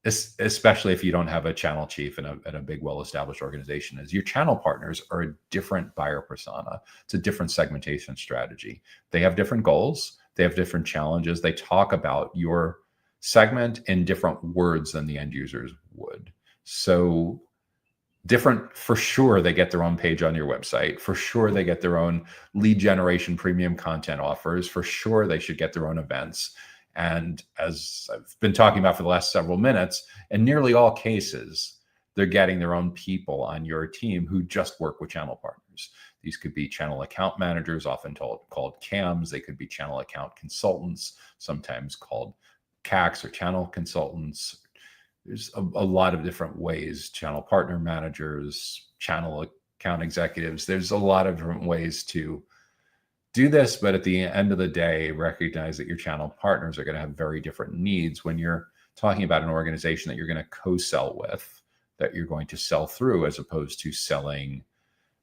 especially if you don't have a channel chief in a big, well-established organization, is your channel partners are a different buyer persona. It's a different segmentation strategy. They have different goals. They have different challenges. They talk about your segment in different words than the end users would. So different, for sure, they get their own page on your website. For sure, they get their own lead generation premium content offers. For sure, they should get their own events. And as I've been talking about for the last several minutes, in nearly all cases, they're getting their own people on your team who just work with channel partners. These could be channel account managers, often called CAMs. They could be channel account consultants, sometimes called CACs or channel consultants. There's a lot of different ways, channel partner managers, channel account executives. There's a lot of different ways to do this, but at the end of the day, recognize that your channel partners are going to have very different needs when you're talking about an organization that you're going to co-sell with, that you're going to sell through, as opposed to selling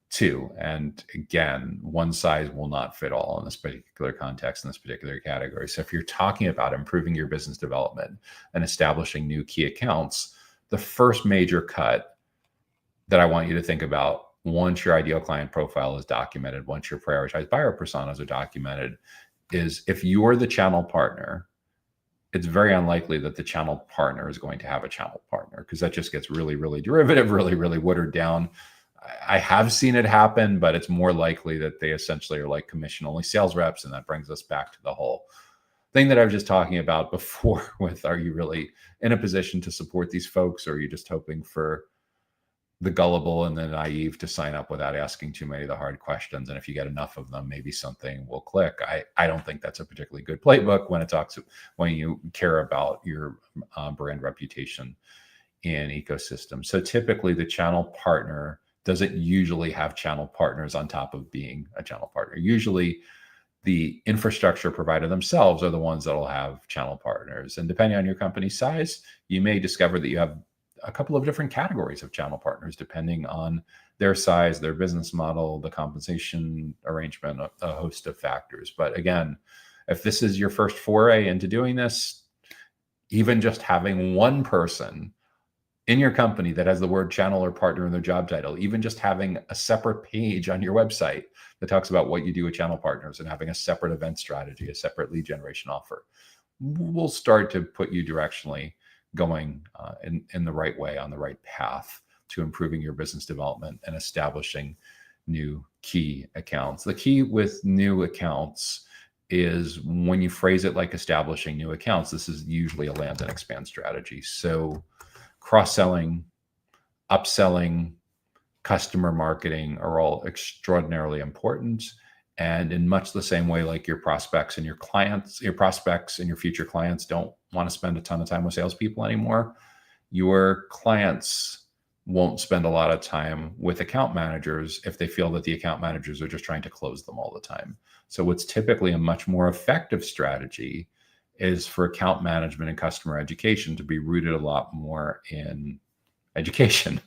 to. And again, one size will not fit all in this particular context, in this particular category. So if you're talking about improving your business development and establishing new key accounts, the first major cut that I want you to think about, once your ideal client profile is documented, once your prioritized buyer personas are documented, is if you're the channel partner, it's very unlikely that the channel partner is going to have a channel partner, because that just gets really, really derivative, really, really watered down. I have seen it happen, but it's more likely that they essentially are like commission-only sales reps. And that brings us back to the whole thing that I was just talking about before with, are you really in a position to support these folks, or are you just hoping for the gullible and the naive to sign up without asking too many of the hard questions? And if you get enough of them, maybe something will click. I don't think that's a particularly good playbook when you care about your brand reputation in ecosystem. So typically the channel partner doesn't usually have channel partners on top of being a channel partner. Usually the infrastructure provider themselves are the ones that'll have channel partners. And depending on your company's size, you may discover that you have a couple of different categories of channel partners, depending on their size, their business model, the compensation arrangement, a host of factors. But again, if this is your first foray into doing this, even just having one person in your company that has the word channel or partner in their job title, even just having a separate page on your website that talks about what you do with channel partners and having a separate event strategy, a separate lead generation offer, will start to put you directionally going in the right way, on the right path to improving your business development and establishing new key accounts. The key with new accounts is when you phrase it like establishing new accounts, this is usually a land and expand strategy. So cross-selling, upselling, customer marketing are all extraordinarily important. And in much the same way, like your prospects and your clients, your prospects and your future clients don't want to spend a ton of time with salespeople anymore, your clients won't spend a lot of time with account managers if they feel that the account managers are just trying to close them all the time. So what's typically a much more effective strategy is for account management and customer education to be rooted a lot more in education,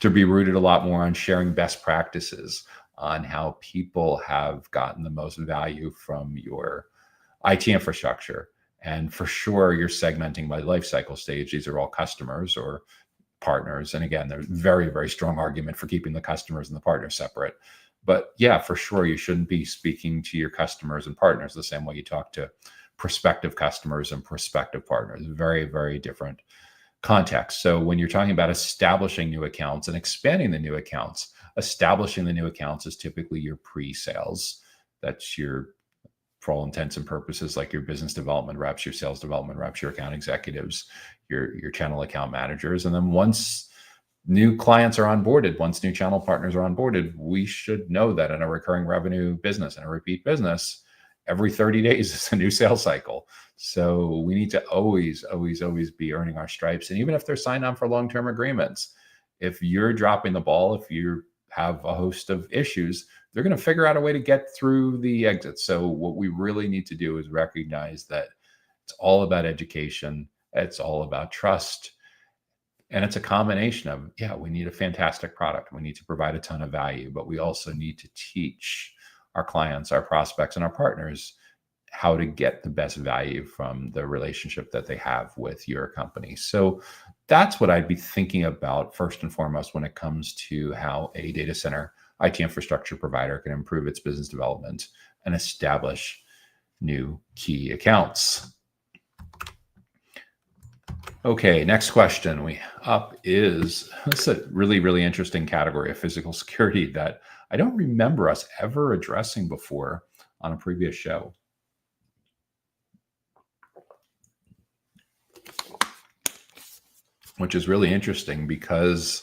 to be rooted a lot more on sharing best practices, on how people have gotten the most value from your IT infrastructure. And for sure, you're segmenting by life cycle stage. These are all customers or partners. And again, there's very, very strong argument for keeping the customers and the partners separate. But yeah, for sure, you shouldn't be speaking to your customers and partners the same way you talk to prospective customers and prospective partners. Very, very different context. So when you're talking about establishing new accounts and expanding the new accounts, establishing the new accounts is typically your pre-sales. That's your, for all intents and purposes, like your business development reps, your sales development reps, your account executives, your channel account managers. And then once new clients are onboarded, once new channel partners are onboarded, we should know that in a recurring revenue business and a repeat business, every 30 days is a new sales cycle. So we need to always, always, always be earning our stripes. And even if they're signed on for long-term agreements, if you're dropping the ball, if you have a host of issues, they're going to figure out a way to get through the exit. So what we really need to do is recognize that it's all about education. It's all about trust. And it's a combination of, yeah, we need a fantastic product. We need to provide a ton of value, but we also need to teach our clients, our prospects, and our partners how to get the best value from the relationship that they have with your company. So that's what I'd be thinking about first and foremost when it comes to how a data center IT infrastructure provider can improve its business development and establish new key accounts. Okay, next question this is a really, really interesting category of physical security that I don't remember us ever addressing before on a previous show. Which is really interesting because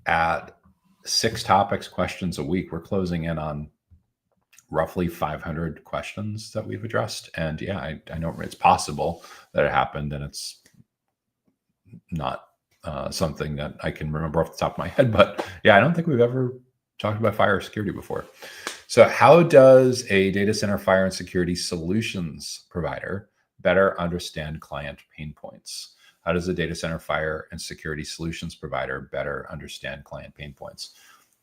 at 6 topics questions a week, we're closing in on roughly 500 questions that we've addressed. And yeah, I know it's possible that it happened, and it's not something that I can remember off the top of my head. But yeah, I don't think we've ever talked about fire security before. So how does a data center fire and security solutions provider better understand client pain points? How does a data center fire and security solutions provider better understand client pain points?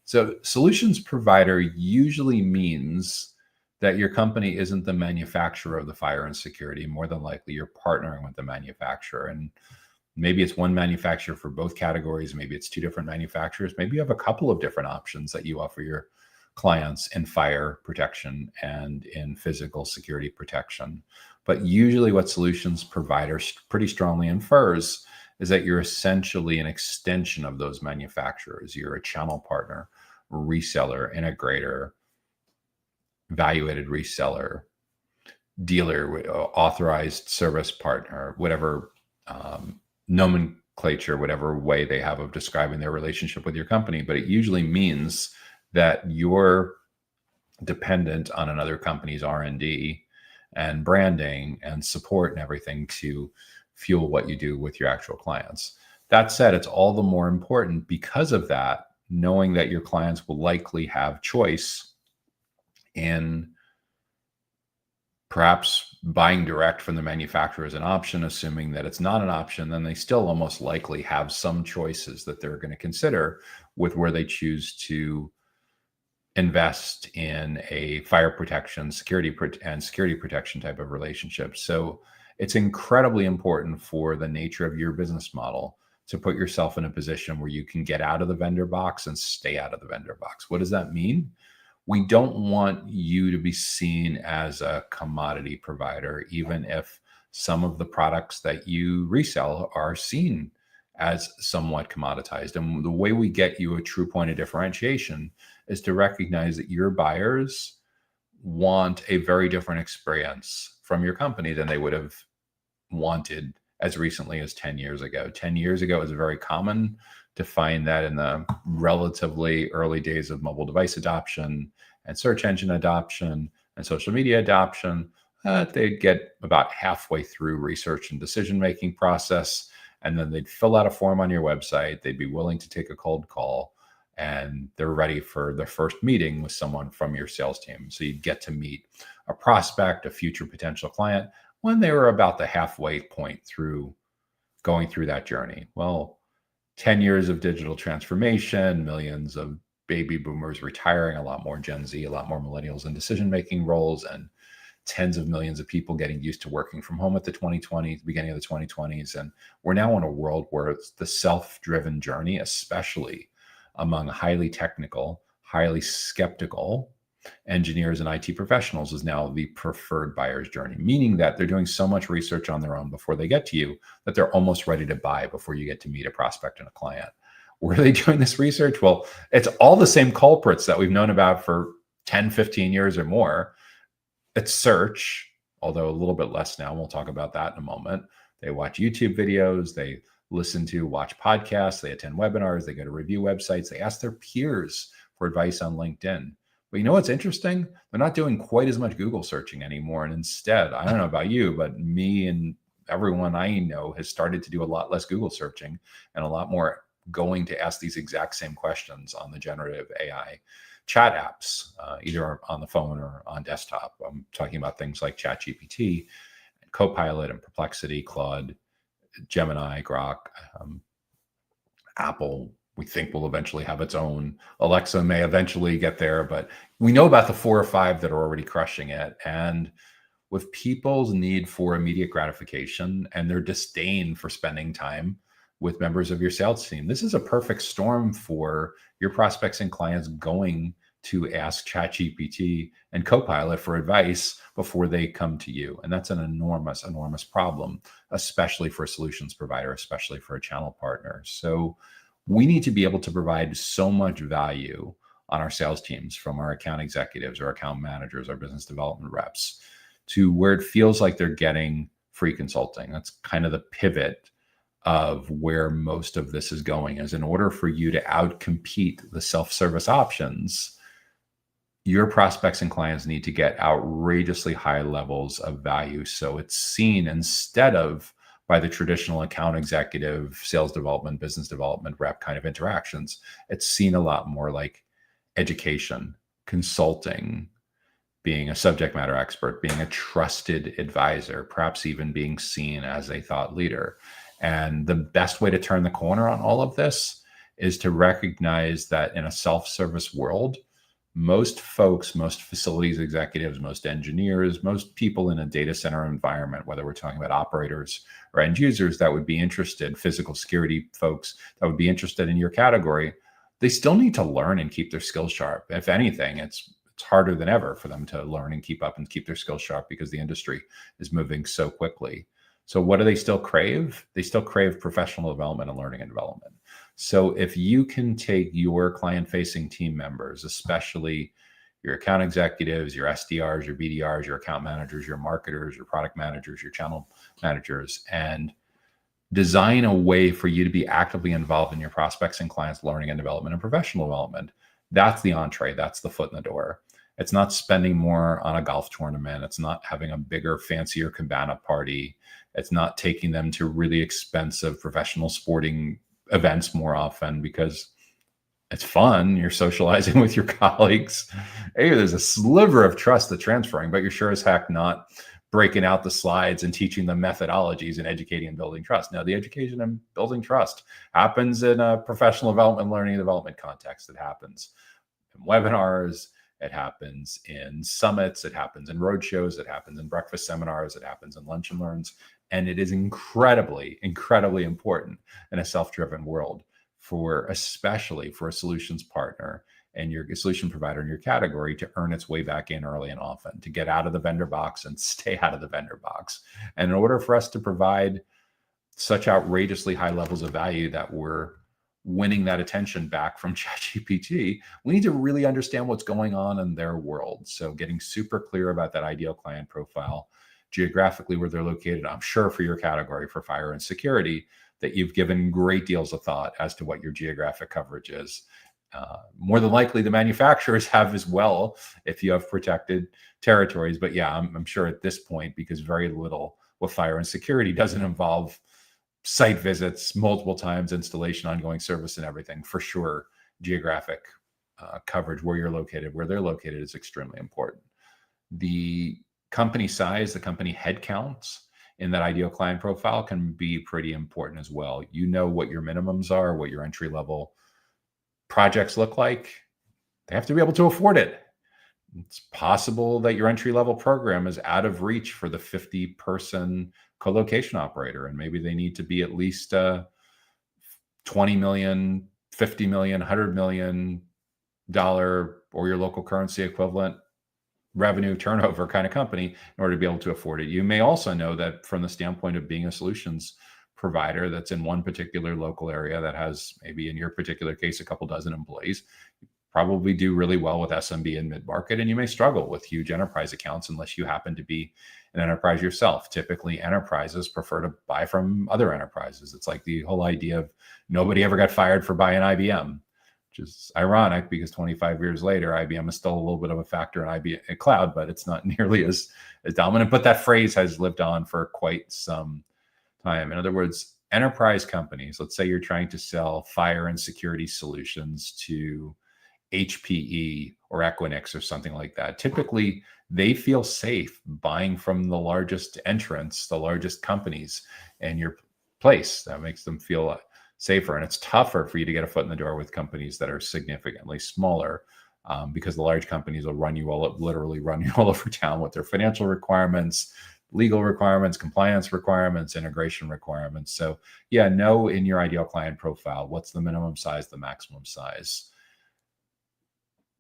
So solutions provider usually means that your company isn't the manufacturer of the fire and security. More than likely, you're partnering with the manufacturer. And maybe it's one manufacturer for both categories. Maybe it's 2 different manufacturers. Maybe you have a couple of different options that you offer your clients in fire protection and in physical security protection. But usually what solutions providers pretty strongly infers is that you're essentially an extension of those manufacturers. You're a channel partner, reseller, integrator, evaluated reseller, dealer, authorized service partner, whatever nomenclature, whatever way they have of describing their relationship with your company. But it usually means that you're dependent on another company's R&D and branding and support and everything to fuel what you do with your actual clients. That said, it's all the more important because of that, knowing that your clients will likely have choice in perhaps buying direct from the manufacturer as an option. Assuming that it's not an option, then they still almost likely have some choices that they're going to consider with where they choose to invest in a fire protection, security protection type of relationship. So it's incredibly important for the nature of your business model to put yourself in a position where you can get out of the vendor box and stay out of the vendor box. What does that mean? We don't want you to be seen as a commodity provider, even if some of the products that you resell are seen as somewhat commoditized. And the way we get you a true point of differentiation is to recognize that your buyers want a very different experience from your company than they would have wanted as recently as 10 years ago. 10 years ago, it was very common to find that in the relatively early days of mobile device adoption and search engine adoption and social media adoption, they'd get about halfway through research and decision-making process, and then they'd fill out a form on your website. They'd be willing to take a cold call, and they're ready for their first meeting with someone from your sales team. So you'd get to meet a prospect, a future potential client, when they were about the halfway point through going through that journey. Well, 10 years of digital transformation, millions of baby boomers retiring, a lot more Gen Z, a lot more millennials in decision-making roles, and tens of millions of people getting used to working from home at the 2020s, beginning of the 2020s. And we're now in a world where it's the self-driven journey, especially among highly technical, highly skeptical engineers and IT professionals, is now the preferred buyer's journey, meaning that they're doing so much research on their own before they get to you that they're almost ready to buy before you get to meet a prospect and a client. Where are they doing this research? Well, it's all the same culprits that we've known about for 10, 15 years or more. It's search, although a little bit less now. We'll talk about that in a moment. They watch YouTube videos, they watch podcasts, they attend webinars, they go to review websites, they ask their peers for advice on LinkedIn. But you know what's interesting? They're not doing quite as much Google searching anymore. And instead, I don't know about you, but me and everyone I know has started to do a lot less Google searching and a lot more going to ask these exact same questions on the generative AI chat apps, either on the phone or on desktop. I'm talking about things like ChatGPT, Copilot, and Perplexity, Claude, Gemini, Grok. Apple, we think, will eventually have its own. Alexa may eventually get there, but we know about the 4 or 5 that are already crushing it. And with people's need for immediate gratification and their disdain for spending time with members of your sales team, this is a perfect storm for your prospects and clients going to ask ChatGPT and Copilot for advice before they come to you. And that's an enormous, enormous problem, especially for a solutions provider, especially for a channel partner. So we need to be able to provide so much value on our sales teams, from our account executives, our account managers, our business development reps, to where it feels like they're getting free consulting. That's kind of the pivot of where most of this is going, is in order for you to outcompete the self-service options, your prospects and clients need to get outrageously high levels of value. So it's seen, instead of by the traditional account executive, sales development, business development rep kind of interactions, it's seen a lot more like education, consulting, being a subject matter expert, being a trusted advisor, perhaps even being seen as a thought leader. And the best way to turn the corner on all of this is to recognize that in a self-service world, most folks, most facilities executives, most engineers, most people in a data center environment, whether we're talking about operators or end users that would be interested, physical security folks that would be interested in your category, they still need to learn and keep their skills sharp. If anything, it's harder than ever for them to learn and keep up and keep their skills sharp because the industry is moving so quickly. So what do they still crave? They still crave professional development and learning and development. So if you can take your client-facing team members, especially your account executives, your SDRs, your BDRs, your account managers, your marketers, your product managers, your channel managers, and design a way for you to be actively involved in your prospects and clients' learning and development and professional development, that's the entree, that's the foot in the door. It's not spending more on a golf tournament. It's not having a bigger, fancier cabana party. It's not taking them to really expensive professional sporting events more often because it's fun. You're socializing with your colleagues. Hey, there's a sliver of trust that's transferring, but you're sure as heck not breaking out the slides and teaching them methodologies and educating and building trust. Now, the education and building trust happens in a professional development, learning and development context. It happens in webinars. It happens in summits. It happens in roadshows. It happens in breakfast seminars. It happens in lunch and learns. And it is incredibly, incredibly important in a self-driven world especially for a solutions partner and your solution provider in your category to earn its way back in early and often, to get out of the vendor box and stay out of the vendor box. And in order for us to provide such outrageously high levels of value that we're winning that attention back from ChatGPT, we need to really understand what's going on in their world. So getting super clear about that ideal client profile, geographically where they're located. I'm sure for your category for fire and security that you've given great deals of thought as to what your geographic coverage is. More than likely the manufacturers have as well if you have protected territories. But yeah, I'm sure at this point, because very little with fire and security doesn't involve site visits multiple times, installation, ongoing service, and everything. For sure, geographic coverage, where you're located, where they're located, is extremely important. The company size, the company headcounts in that ideal client profile can be pretty important as well. You know what your minimums are, what your entry level projects look like. They have to be able to afford it. It's possible that your entry level program is out of reach for the 50-person co-location operator, and maybe they need to be at least 20 million, 50 million, $100 million or your local currency equivalent revenue turnover kind of company in order to be able to afford it. You may also know that from the standpoint of being a solutions provider that's in one particular local area that has maybe in your particular case a couple dozen employees, probably do really well with SMB and mid-market, and you may struggle with huge enterprise accounts unless you happen to be an enterprise yourself. Typically, enterprises prefer to buy from other enterprises. It's like the whole idea of nobody ever got fired for buying IBM, which is ironic because 25 years later, IBM is still a little bit of a factor in IBM cloud, but it's not nearly as dominant. But that phrase has lived on for quite some time. In other words, enterprise companies, let's say you're trying to sell fire and security solutions to HPE or Equinix or something like that. Typically, they feel safe buying from the largest entrants, the largest companies in your place. That makes them feel safer. And it's tougher for you to get a foot in the door with companies that are significantly smaller because the large companies will literally run you all over town with their financial requirements, legal requirements, compliance requirements, integration requirements. So yeah, know in your ideal client profile, what's the minimum size, the maximum size.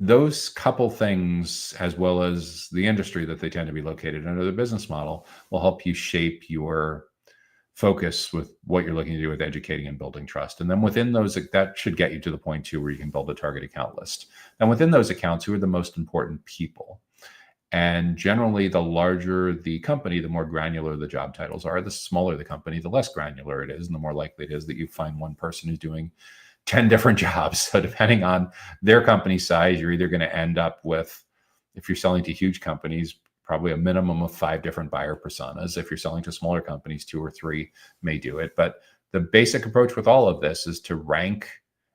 Those couple things, as well as the industry that they tend to be located under, the business model, will help you shape your focus with what you're looking to do with educating and building trust. And then within those, that should get you to the point too where you can build a target account list. And within those accounts, who are the most important people? And generally, the larger the company, the more granular the job titles are. The smaller the company, the less granular it is, and the more likely it is that you find one person who's doing 10 different jobs. So depending on their company size, you're either going to end up with, if you're selling to huge companies, probably a minimum of 5 different buyer personas. If you're selling to smaller companies, 2 or 3 may do it. But the basic approach with all of this is to rank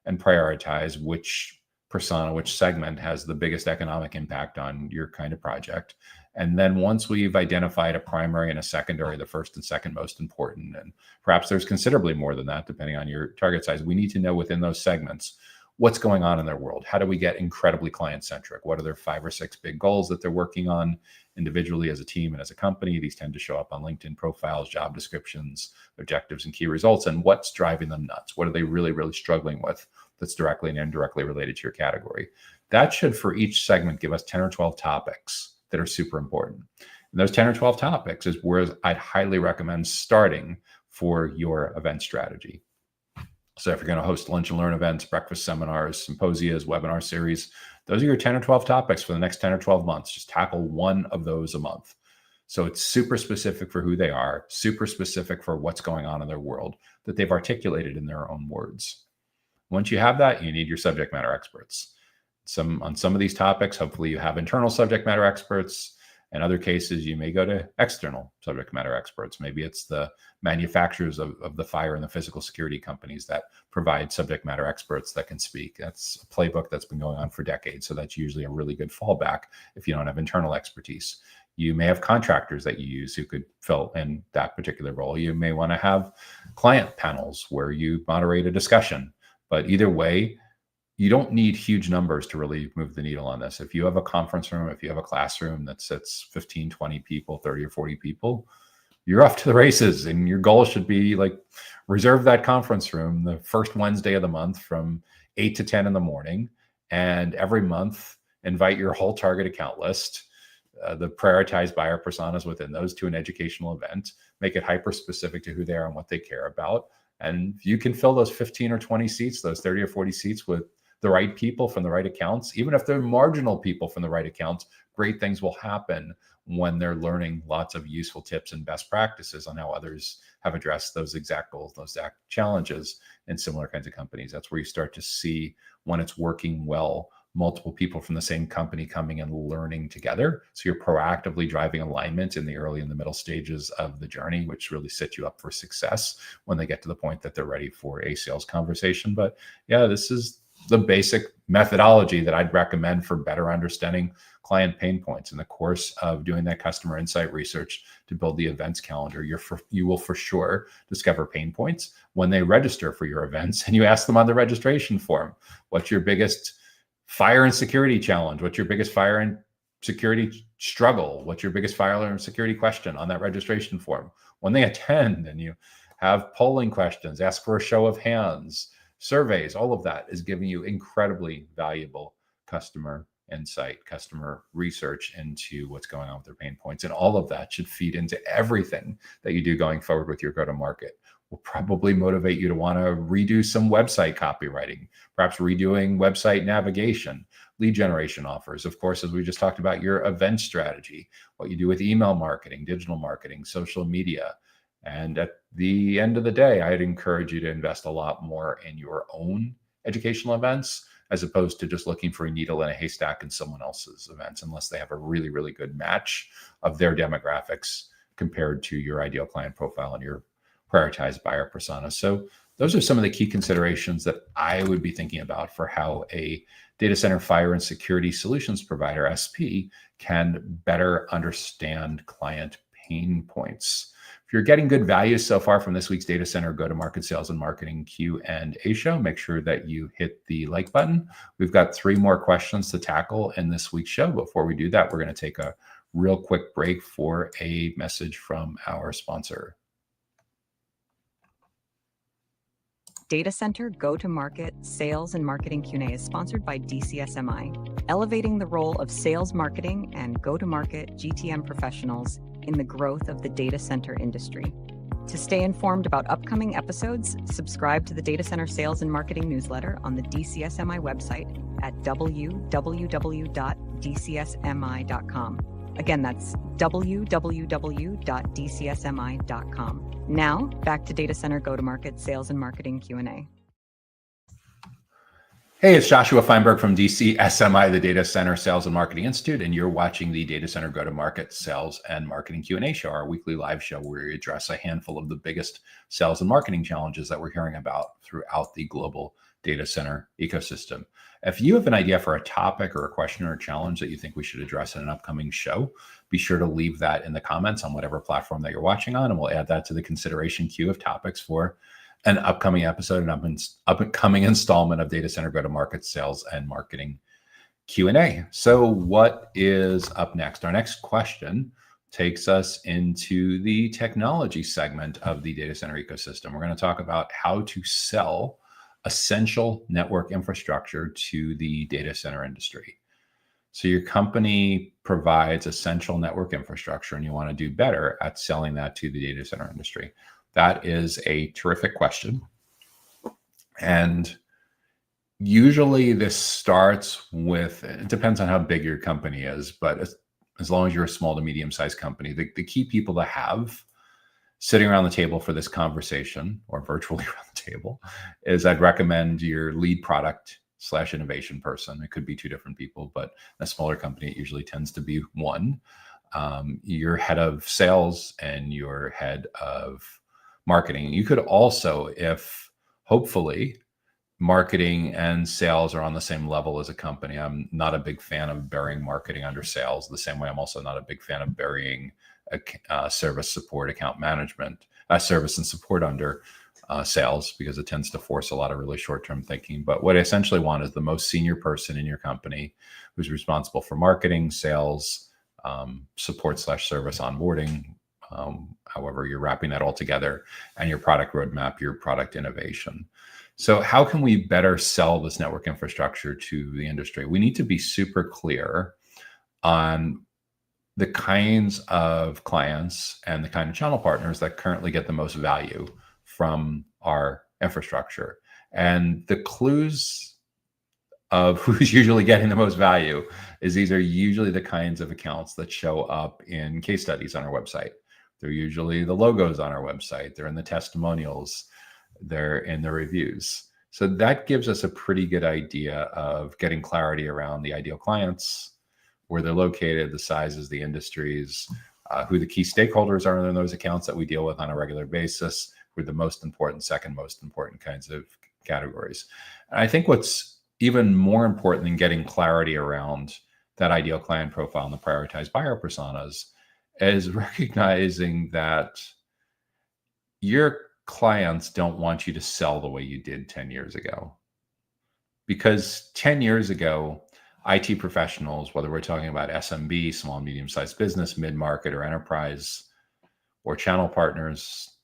and prioritize which persona, which segment has the biggest economic impact on your kind of project. And then once we've identified a primary and a secondary, the first and second most important, and perhaps there's considerably more than that, depending on your target size, we need to know within those segments what's going on in their world. How do we get incredibly client-centric? What are their 5 or 6 big goals that they're working on individually as a team and as a company? These tend to show up on LinkedIn profiles, job descriptions, objectives, and key results. And what's driving them nuts? What are they really, really struggling with that's directly and indirectly related to your category? That should, for each segment, give us 10 or 12 topics that are super important. And those 10 or 12 topics is where I'd highly recommend starting for your event strategy. So if you're going to host lunch and learn events, breakfast seminars, symposias, webinar series, those are your 10 or 12 topics for the next 10 or 12 months. Just tackle one of those a month. So it's super specific for who they are, super specific for what's going on in their world that they've articulated in their own words. Once you have that, you need your subject matter experts. On some of these topics, hopefully you have internal subject matter experts. In other cases, you may go to external subject matter experts. Maybe it's the manufacturers of the fire and the physical security companies that provide subject matter experts that can speak. That's a playbook that's been going on for decades. So that's usually a really good fallback if you don't have internal expertise. You may have contractors that you use who could fill in that particular role. You may want to have client panels where you moderate a discussion. But either way, you don't need huge numbers to really move the needle on this. If you have a conference room, if you have a classroom that sits 15, 20 people, 30 or 40 people, you're off to the races. And your goal should be like, reserve that conference room the first Wednesday of the month from 8 to 10 in the morning. And every month, invite your whole target account list, the prioritized buyer personas within those, to an educational event. Make it hyper specific to who they are and what they care about. And you can fill those 15 or 20 seats, those 30 or 40 seats, with the right people from the right accounts. Even if they're marginal people from the right accounts, great things will happen when they're learning lots of useful tips and best practices on how others have addressed those exact goals, those exact challenges in similar kinds of companies. That's where you start to see, when it's working well, multiple people from the same company coming and learning together. So you're proactively driving alignment in the early and the middle stages of the journey, which really set you up for success when they get to the point that they're ready for a sales conversation. But yeah, this is the basic methodology that I'd recommend for better understanding client pain points in the course of doing that customer insight research to build the events calendar. You will for sure discover pain points when they register for your events, and you ask them on the registration form, what's your biggest fire and security challenge? What's your biggest fire and security struggle? What's your biggest fire and security question on that registration form? When they attend, and you have polling questions, ask for a show of hands, surveys, all of that is giving you incredibly valuable customer insight, customer research into what's going on with their pain points. And all of that should feed into everything that you do going forward with your go-to-market. Will probably motivate you to want to redo some website copywriting, perhaps redoing website navigation, lead generation offers. Of course, as we just talked about, your event strategy, what you do with email marketing, digital marketing, social media. And at the end of the day, I'd encourage you to invest a lot more in your own educational events, as opposed to just looking for a needle in a haystack in someone else's events, unless they have a really, really good match of their demographics compared to your ideal client profile and your prioritized buyer persona. So those are some of the key considerations that I would be thinking about for how a data center fire and security solutions provider, SP, can better understand client pain points. If you're getting good value so far from this week's Data Center Go-to-Market Sales and Marketing Q&A show, make sure that you hit the like button. We've got 3 more questions to tackle in this week's show. Before we do that, we're going to take a real quick break for a message from our sponsor. Data Center Go-to-Market Sales and Marketing Q&A is sponsored by DCSMI, elevating the role of sales, marketing, and go-to-market GTM professionals in the growth of the data center industry. To stay informed about upcoming episodes, subscribe to the Data Center Sales and Marketing newsletter on the DCSMI website at www.dcsmi.com. Again, that's www.dcsmi.com. Now, back to Data Center Go-to-Market Sales and Marketing Q&A. Hey, it's Joshua Feinberg from DCSMI, the Data Center Sales and Marketing Institute, and you're watching the Data Center Go-to-Market Sales and Marketing Q&A show, our weekly live show where we address a handful of the biggest sales and marketing challenges that we're hearing about throughout the global data center ecosystem. If you have an idea for a topic or a question or a challenge that you think we should address in an upcoming show, be sure to leave that in the comments on whatever platform that you're watching on, and we'll add that to the consideration queue of topics for an upcoming episode, an upcoming installment of Data Center Go-to-Market Sales and Marketing Q&A. So what is up next? Our next question takes us into the technology segment of the data center ecosystem. We're going to talk about how to sell essential network infrastructure to the data center industry. So your company provides essential network infrastructure and you want to do better at selling that to the data center industry. That is a terrific question. And usually this starts with, it depends on how big your company is, but as long as you're a small to medium-sized company, the key people to have sitting around the table for this conversation, or virtually around the table, is I'd recommend your lead product / innovation person. It could be 2 different people, but in a smaller company, it usually tends to be one. Your head of sales and your head of marketing. You could also, if hopefully marketing and sales are on the same level as a company. I'm not a big fan of burying marketing under sales, the same way I'm also not a big fan of burying service support, account management, service and support under sales, because it tends to force a lot of really short-term thinking. But what I essentially want is the most senior person in your company who's responsible for marketing, sales, support / service, onboarding, however you're wrapping that all together, and your product roadmap, your product innovation. So how can we better sell this network infrastructure to the industry? We need to be super clear on the kinds of clients and the kind of channel partners that currently get the most value from our infrastructure. And the clues of who's usually getting the most value is these are usually the kinds of accounts that show up in case studies on our website. They're usually the logos on our website. They're in the testimonials. They're in the reviews. So that gives us a pretty good idea of getting clarity around the ideal clients, where they're located, the sizes, the industries, who the key stakeholders are in those accounts that we deal with on a regular basis, who are the most important, second most important kinds of categories. And I think what's even more important than getting clarity around that ideal client profile and the prioritized buyer personas is recognizing that your clients don't want you to sell the way you did 10 years ago. Because 10 years ago, IT professionals, whether we're talking about SMB, small, medium-sized business, mid-market, or enterprise, or channel partners,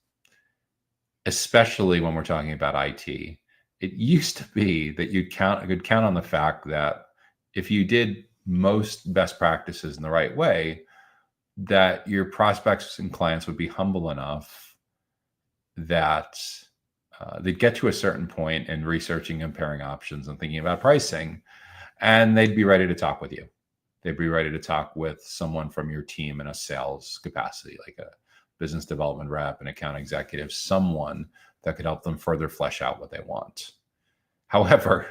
especially when we're talking about IT, it used to be that you could count on the fact that if you did most best practices in the right way, that your prospects and clients would be humble enough that they'd get to a certain point in researching and comparing options and thinking about pricing, and they'd be ready to talk with you. They'd be ready to talk with someone from your team in a sales capacity, like a business development rep, an account executive, someone that could help them further flesh out what they want. However,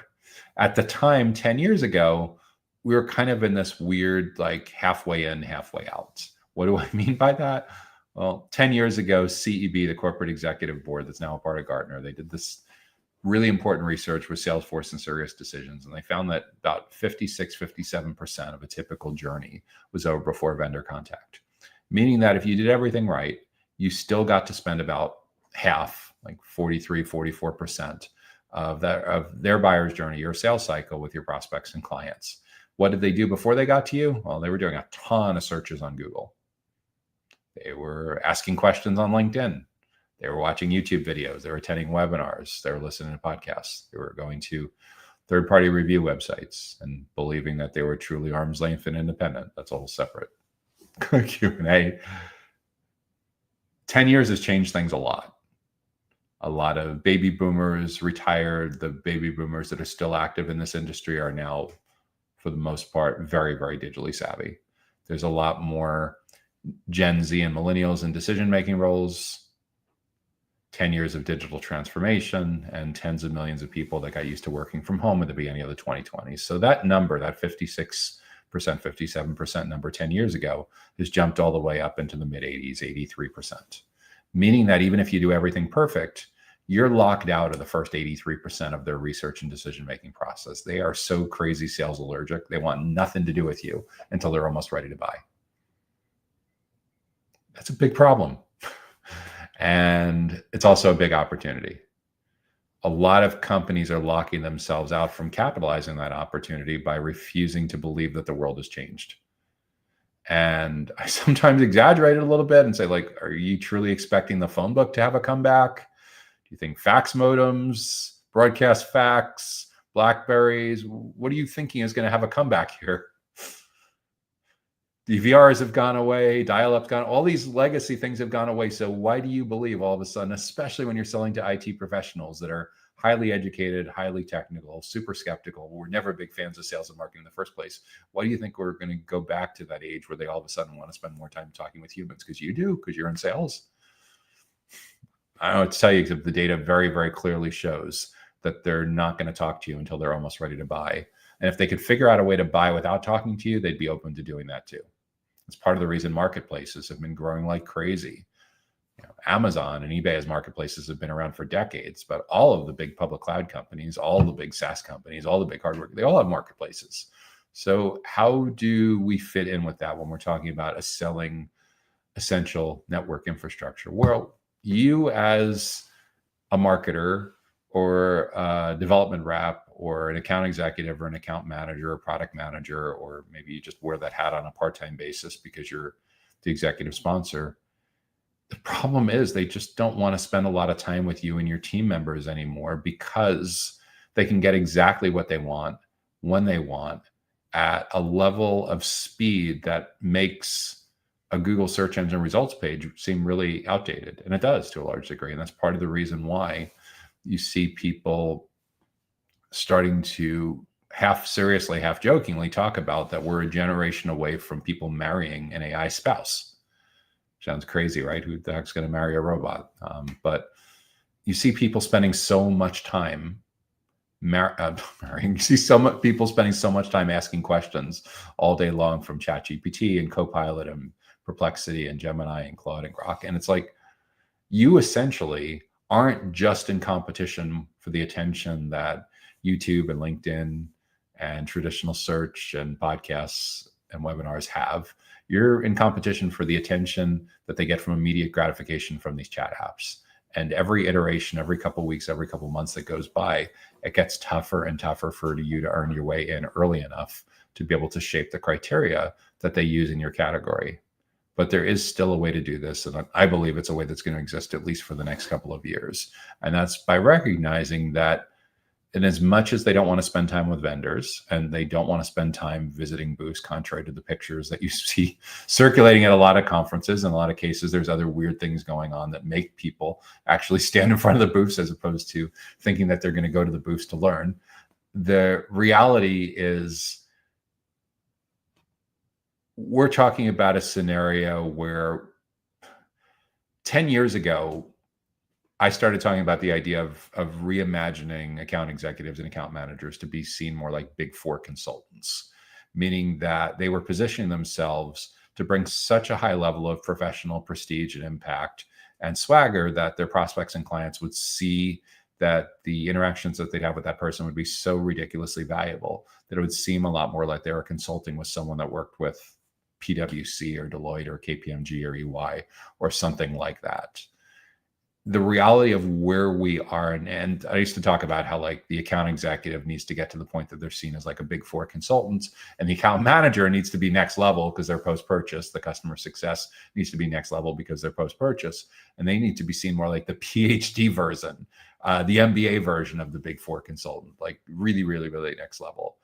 at the time, 10 years ago, we were kind of in this weird, like halfway in, halfway out. What do I mean by that? Well, 10 years ago, CEB, the corporate executive board that's now a part of Gartner, they did this really important research with Salesforce and SiriusDecisions, and they found that about 56-57% of a typical journey was over before vendor contact, meaning that if you did everything right, you still got to spend about half, like 43-44% of their buyer's journey, your sales cycle, with your prospects and clients. What did they do before they got to you? Well, they were doing a ton of searches on Google. They were asking questions on LinkedIn. They were watching YouTube videos. They were attending webinars. They were listening to podcasts. They were going to third-party review websites and believing that they were truly arm's length and independent. That's a whole separate Q&A. 10 years has changed things a lot. A lot of baby boomers retired. The baby boomers that are still active in this industry are now, for the most part, very, very digitally savvy. There's a lot more Gen Z and millennials in decision-making roles, 10 years of digital transformation, and tens of millions of people that got used to working from home at the beginning of the 2020s. So that number, that 56%, 57% number 10 years ago, has jumped all the way up into the mid-80s, 83%. Meaning that even if you do everything perfect, you're locked out of the first 83% of their research and decision-making process. They are so crazy sales allergic. They want nothing to do with you until they're almost ready to buy. That's a big problem. And it's also a big opportunity. A lot of companies are locking themselves out from capitalizing that opportunity by refusing to believe that the world has changed. And I sometimes exaggerate it a little bit and say, like, are you truly expecting the phone book to have a comeback? Do you think fax modems, broadcast fax, Blackberries, what are you thinking is going to have a comeback here? DVRs have gone away, dial-up's gone, all these legacy things have gone away. So why do you believe all of a sudden, especially when you're selling to IT professionals that are highly educated, highly technical, super skeptical, we're never big fans of sales and marketing in the first place. Why do you think we're going to go back to that age where they all of a sudden want to spend more time talking with humans? Because you do, because you're in sales. I don't know what to tell you, because the data very, very clearly shows that they're not going to talk to you until they're almost ready to buy. And if they could figure out a way to buy without talking to you, they'd be open to doing that too. It's part of the reason marketplaces have been growing like crazy. You know, Amazon and eBay as marketplaces have been around for decades, but all of the big public cloud companies, all the big SaaS companies, all the big hardware, they all have marketplaces. So how do we fit in with that when we're talking about selling essential network infrastructure? Well, you as a marketer or a development rep or an account executive or an account manager or product manager, or maybe you just wear that hat on a part-time basis because you're the executive sponsor, The problem is they just don't want to spend a lot of time with you and your team members anymore because they can get exactly what they want when they want at a level of speed that makes a Google search engine results page seem really outdated. And it does to a large degree. And that's part of the reason why you see people starting to half seriously, half jokingly talk about that we're a generation away from people marrying an AI spouse. Sounds crazy, right? Who the heck's going to marry a robot? But you see people spending so much time marrying. You see people spending so much time asking questions all day long from ChatGPT and Copilot and Perplexity and Gemini and Claude and Grok. And it's like, you essentially aren't just in competition for the attention that YouTube and LinkedIn and traditional search and podcasts and webinars have. You're in competition for the attention that they get from immediate gratification from these chat apps. And every iteration, every couple of weeks, every couple of months that goes by, it gets tougher and tougher for you to earn your way in early enough to be able to shape the criteria that they use in your category. But there is still a way to do this. And I believe it's a way that's going to exist at least for the next couple of years. And that's by recognizing that in as much as they don't want to spend time with vendors and they don't want to spend time visiting booths, contrary to the pictures that you see circulating at a lot of conferences, in a lot of cases, there's other weird things going on that make people actually stand in front of the booths as opposed to thinking that they're going to go to the booths to learn. The reality is we're talking about a scenario where 10 years ago, I started talking about the idea of reimagining account executives and account managers to be seen more like Big Four consultants, meaning that they were positioning themselves to bring such a high level of professional prestige and impact and swagger that their prospects and clients would see that the interactions that they'd have with that person would be so ridiculously valuable that it would seem a lot more like they were consulting with someone that worked with PwC or Deloitte or KPMG or EY or something like that. The reality of where we are, and I used to talk about how like the account executive needs to get to the point that they're seen as like a Big Four consultant, and the account manager needs to be next level because they're post-purchase. The customer success needs to be next level because they're post-purchase, and they need to be seen more like the PhD version, the MBA version of the Big Four consultant, like really, really, really next level.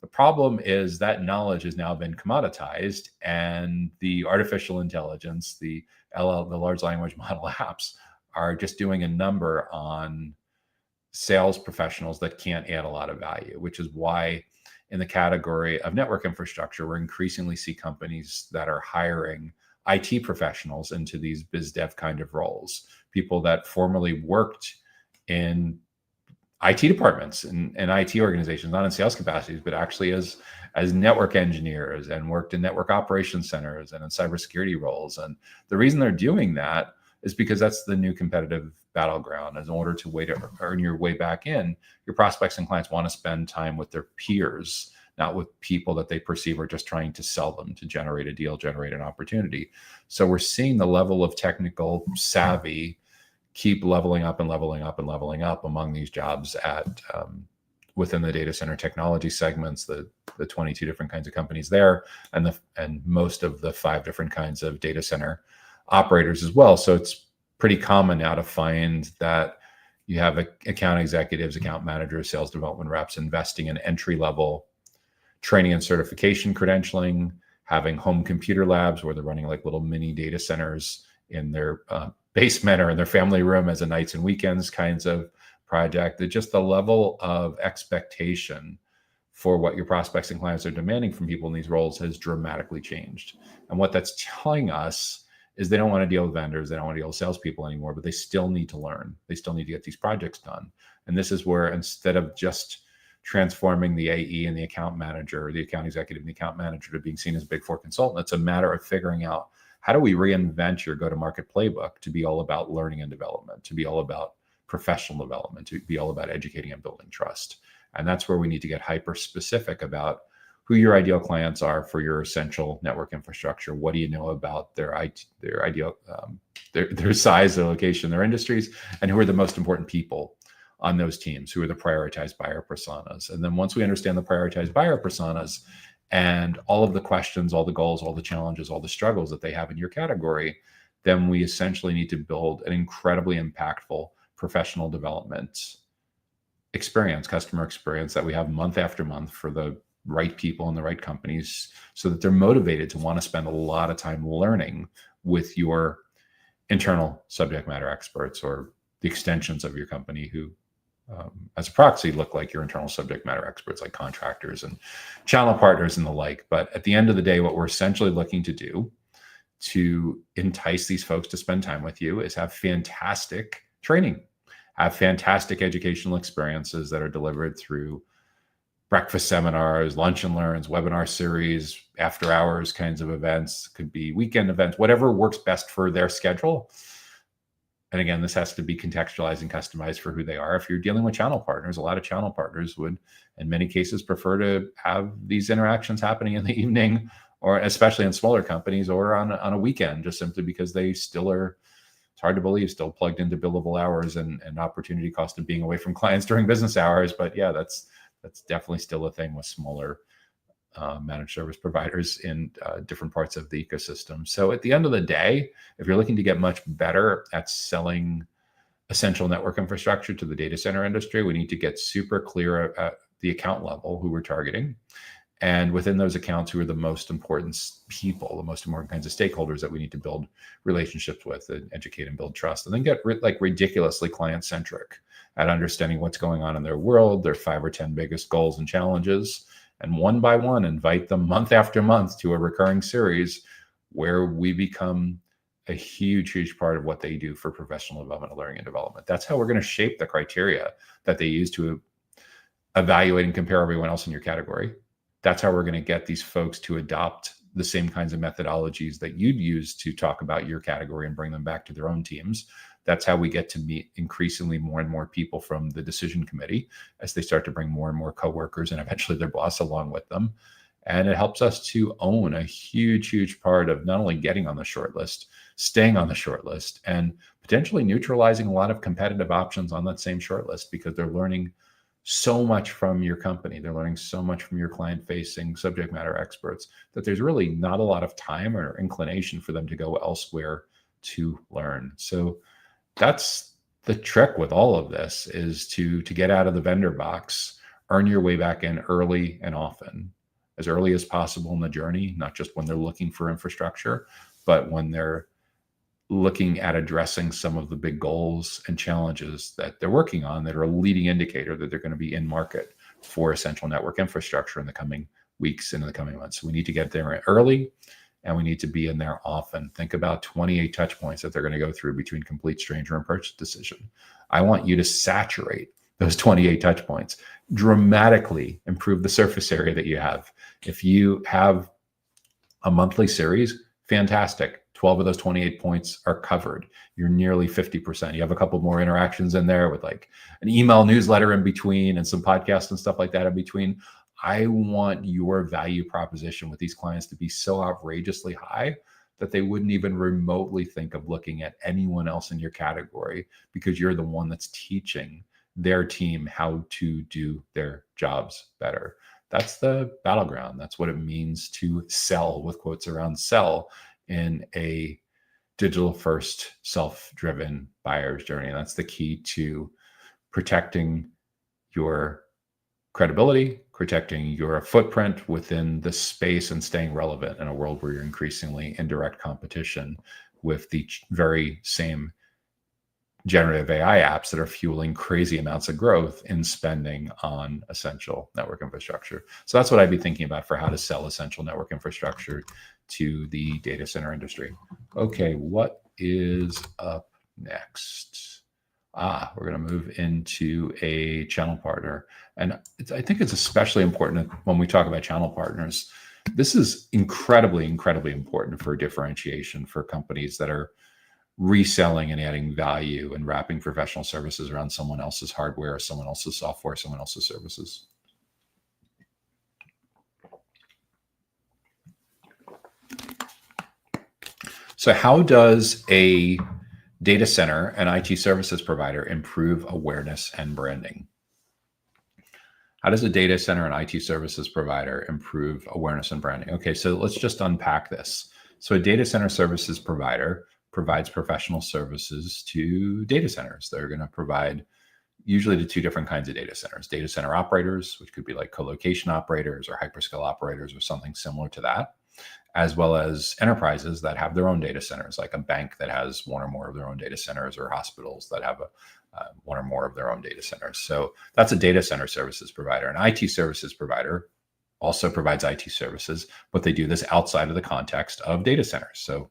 The problem is that knowledge has now been commoditized, and the artificial intelligence, the large language model apps, are just doing a number on sales professionals that can't add a lot of value, which is why in the category of network infrastructure, we're increasingly see companies that are hiring IT professionals into these biz dev kind of roles, people that formerly worked in IT departments and IT organizations, not in sales capacities, but actually as network engineers and worked in network operations centers and in cybersecurity roles. And the reason they're doing that is because that's the new competitive battleground. In order to earn your way back in, your prospects and clients want to spend time with their peers, not with people that they perceive are just trying to sell them to generate a deal, generate an opportunity. So we're seeing the level of technical savvy keep leveling up and leveling up and leveling up among these jobs at within the data center technology segments, the 22 different kinds of companies there, and most of the 5 different kinds of data center operators as well. So it's pretty common now to find that you have account executives, account managers, sales development reps investing in entry-level training and certification credentialing, having home computer labs where they're running like little mini data centers in their basement or in their family room as a nights and weekends kinds of project. Just the level of expectation for what your prospects and clients are demanding from people in these roles has dramatically changed. And what that's telling us is they don't want to deal with vendors, they don't want to deal with salespeople anymore, but they still need to learn. They still need to get these projects done. And this is where, instead of just transforming the AE and the account manager, or the account executive and the account manager to being seen as a Big Four consultant, it's a matter of figuring out, how do we reinvent your go-to-market playbook to be all about learning and development, to be all about professional development, to be all about educating and building trust. And that's where we need to get hyper-specific about who your ideal clients are for your essential network infrastructure. What do you know about their ideal, their size, their location, their industries, and who are the most important people on those teams, who are the prioritized buyer personas. And then once we understand the prioritized buyer personas and all of the questions, all the goals, all the challenges, all the struggles that they have in your category, then we essentially need to build an incredibly impactful professional development experience, customer experience that we have month after month for the right people in the right companies, so that they're motivated to want to spend a lot of time learning with your internal subject matter experts or the extensions of your company who, as a proxy, look like your internal subject matter experts, like contractors and channel partners and the like. But at the end of the day, what we're essentially looking to do to entice these folks to spend time with you is have fantastic training, have fantastic educational experiences that are delivered through breakfast seminars, lunch and learns, webinar series, after hours kinds of events, could be weekend events, whatever works best for their schedule. And again, this has to be contextualized and customized for who they are. If you're dealing with channel partners, a lot of channel partners would, in many cases, prefer to have these interactions happening in the evening, or especially in smaller companies, or on a weekend, just simply because they still are, it's hard to believe, still plugged into billable hours and opportunity cost of being away from clients during business hours. But yeah, that's definitely still a thing with smaller managed service providers in different parts of the ecosystem. So at the end of the day, if you're looking to get much better at selling essential network infrastructure to the data center industry, we need to get super clear at the account level who we're targeting. And within those accounts, who are the most important people, the most important kinds of stakeholders that we need to build relationships with and educate and build trust. And then get ridiculously client-centric at understanding what's going on in their world, their 5 or 10 biggest goals and challenges, and one by one, invite them month after month to a recurring series where we become a huge, huge part of what they do for professional development, learning, and development. That's how we're going to shape the criteria that they use to evaluate and compare everyone else in your category. That's how we're going to get these folks to adopt the same kinds of methodologies that you'd use to talk about your category and bring them back to their own teams. That's how we get to meet increasingly more and more people from the decision committee as they start to bring more and more coworkers and eventually their boss along with them. And it helps us to own a huge, huge part of not only getting on the short list, staying on the short list, and potentially neutralizing a lot of competitive options on that same short list, because they're learning so much from your company. They're learning so much from your client-facing subject matter experts that there's really not a lot of time or inclination for them to go elsewhere to learn. So that's the trick with all of this, is to get out of the vendor box, earn your way back in early and often, as early as possible in the journey, not just when they're looking for infrastructure, but when they're looking at addressing some of the big goals and challenges that they're working on that are a leading indicator that they're going to be in market for essential network infrastructure in the coming weeks and in the coming months. So we need to get there early, and we need to be in there often. Think about 28 touch points that they're going to go through between complete stranger and purchase decision. I want you to saturate those 28 touch points, dramatically improve the surface area that you have. If you have a monthly series, fantastic. 12 of those 28 points are covered. You're nearly 50%. You have a couple more interactions in there with like an email newsletter in between and some podcasts and stuff like that in between. I want your value proposition with these clients to be so outrageously high that they wouldn't even remotely think of looking at anyone else in your category, because you're the one that's teaching their team how to do their jobs better. That's the battleground. That's what it means to sell, with quotes around sell, in a digital first self-driven buyer's journey. And that's the key to protecting your credibility, protecting your footprint within the space, and staying relevant in a world where you're increasingly in direct competition with the very same generative AI apps that are fueling crazy amounts of growth in spending on essential network infrastructure. So that's what I'd be thinking about for how to sell essential network infrastructure to the data center industry. Okay, what is up next? We're going to move into a channel partner. And I think it's especially important when we talk about channel partners. This is incredibly, incredibly important for differentiation for companies that are reselling and adding value and wrapping professional services around someone else's hardware, someone else's software, someone else's services. So how does a data center and IT services provider improve awareness and branding? How does a data center and IT services provider improve awareness and branding? Okay, so let's just unpack this. So a data center services provider provides professional services to data centers. They're going to provide usually to two different kinds of data centers: data center operators, which could be like co-location operators or hyperscale operators or something similar to that, as well as enterprises that have their own data centers, like a bank that has one or more of their own data centers, or hospitals that have one or more of their own data centers. So that's a data center services provider. An IT services provider also provides IT services, but they do this outside of the context of data centers. So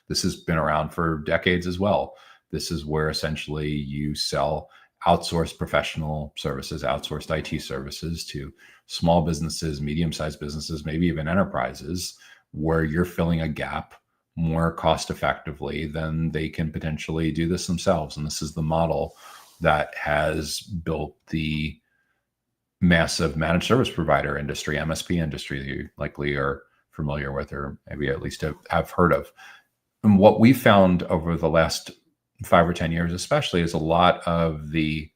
this has been around for decades as well. This is where essentially you sell outsourced professional services, outsourced IT services to small businesses, medium-sized businesses, maybe even enterprises, where you're filling a gap more cost effectively than they can potentially do this themselves. And this is the model that has built the massive managed service provider industry, MSP industry, that you likely are familiar with, or maybe at least have heard of. And what we found over the last 5 or 10 years, especially, is a lot of the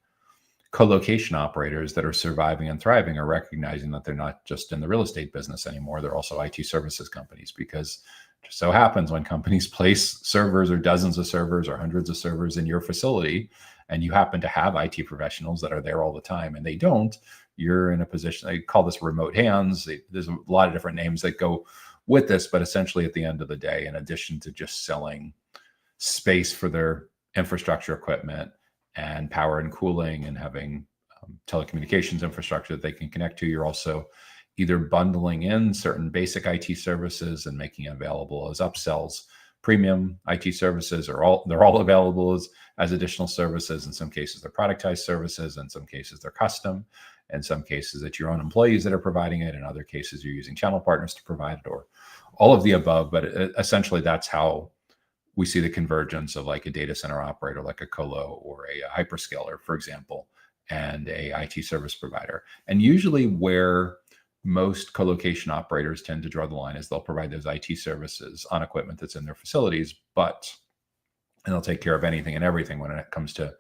co-location operators that are surviving and thriving are recognizing that they're not just in the real estate business anymore. They're also IT services companies, because it just so happens when companies place servers, or dozens of servers, or hundreds of servers in your facility, and you happen to have IT professionals that are there all the time, and they don't, you're in a position, they call this remote hands. There's a lot of different names that go with this, but essentially at the end of the day, in addition to just selling space for their infrastructure equipment and power and cooling and having telecommunications infrastructure that they can connect to, you're also either bundling in certain basic IT services and making it available as upsells, premium IT services, or they're all available as additional services. In some cases, they're productized services. In some cases, they're custom. In some cases, it's your own employees that are providing it. In other cases, you're using channel partners to provide it, or all of the above. But essentially, that's how we see the convergence of like a data center operator, like a colo or a hyperscaler, for example, and a IT service provider. And usually where most co-location operators tend to draw the line is they'll provide those IT services on equipment that's in their facilities, and they'll take care of anything and everything when it comes to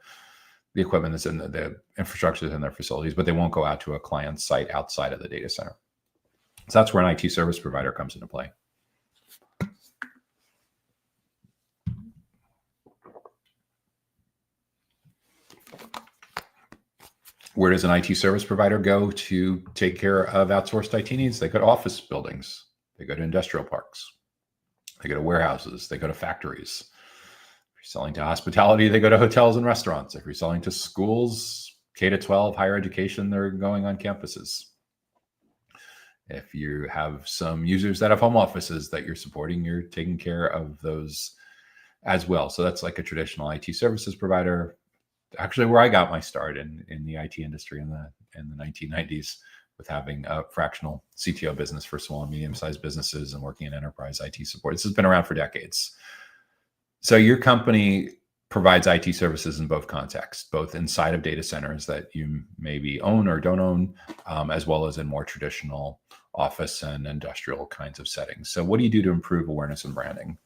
the equipment that's in the infrastructure that's in their facilities, but they won't go out to a client site outside of the data center. So that's where an IT service provider comes into play. Where does an IT service provider go to take care of outsourced IT needs? They go to office buildings. They go to industrial parks. They go to warehouses. They go to factories. If you're selling to hospitality, they go to hotels and restaurants. If you're selling to schools, K-12, higher education, they're going on campuses. If you have some users that have home offices that you're supporting, you're taking care of those as well. So that's like a traditional IT services provider. Actually, where I got my start in the IT industry in the 1990s, with having a fractional CTO business for small and medium-sized businesses and working in enterprise IT support. This has been around for decades. So your company provides IT services in both contexts, both inside of data centers that you maybe own or don't own, as well as in more traditional office and industrial kinds of settings. So what do you do to improve awareness and branding?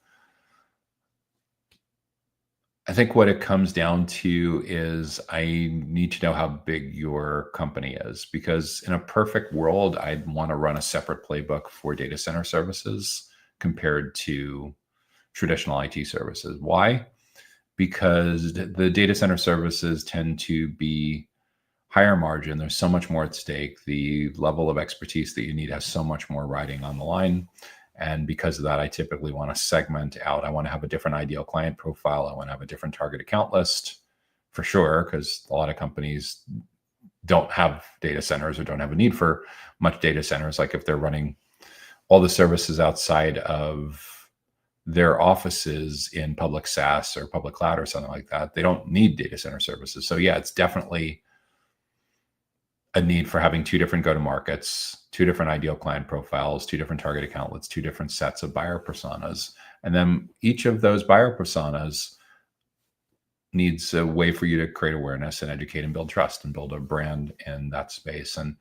I think what it comes down to is I need to know how big your company is, because in a perfect world, I'd want to run a separate playbook for data center services compared to traditional IT services. Why? Because the data center services tend to be higher margin. There's so much more at stake. The level of expertise that you need has so much more riding on the line. And because of that, I typically want to segment out. I want to have a different ideal client profile. I want to have a different target account list, for sure, because a lot of companies don't have data centers or don't have a need for much data centers. Like if they're running all the services outside of their offices in public SaaS or public cloud or something like that, they don't need data center services. So yeah, it's definitely a need for having two different go-to-markets, two different ideal client profiles, two different target account lists, two different sets of buyer personas. And then each of those buyer personas needs a way for you to create awareness and educate and build trust and build a brand in that space. And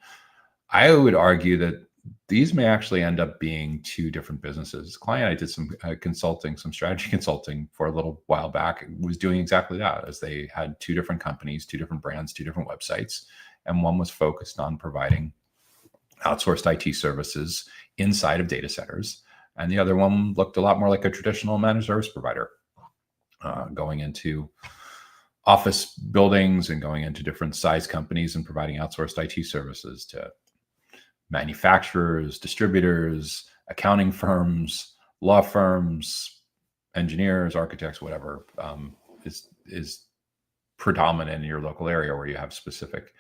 I would argue that these may actually end up being two different businesses. Client, I did some consulting, some strategy consulting for a little while back, was doing exactly that, as they had two different companies, two different brands, two different websites. And one was focused on providing outsourced IT services inside of data centers. And the other one looked a lot more like a traditional managed service provider, going into office buildings and going into different size companies and providing outsourced IT services to manufacturers, distributors, accounting firms, law firms, engineers, architects, whatever is predominant in your local area where you have specific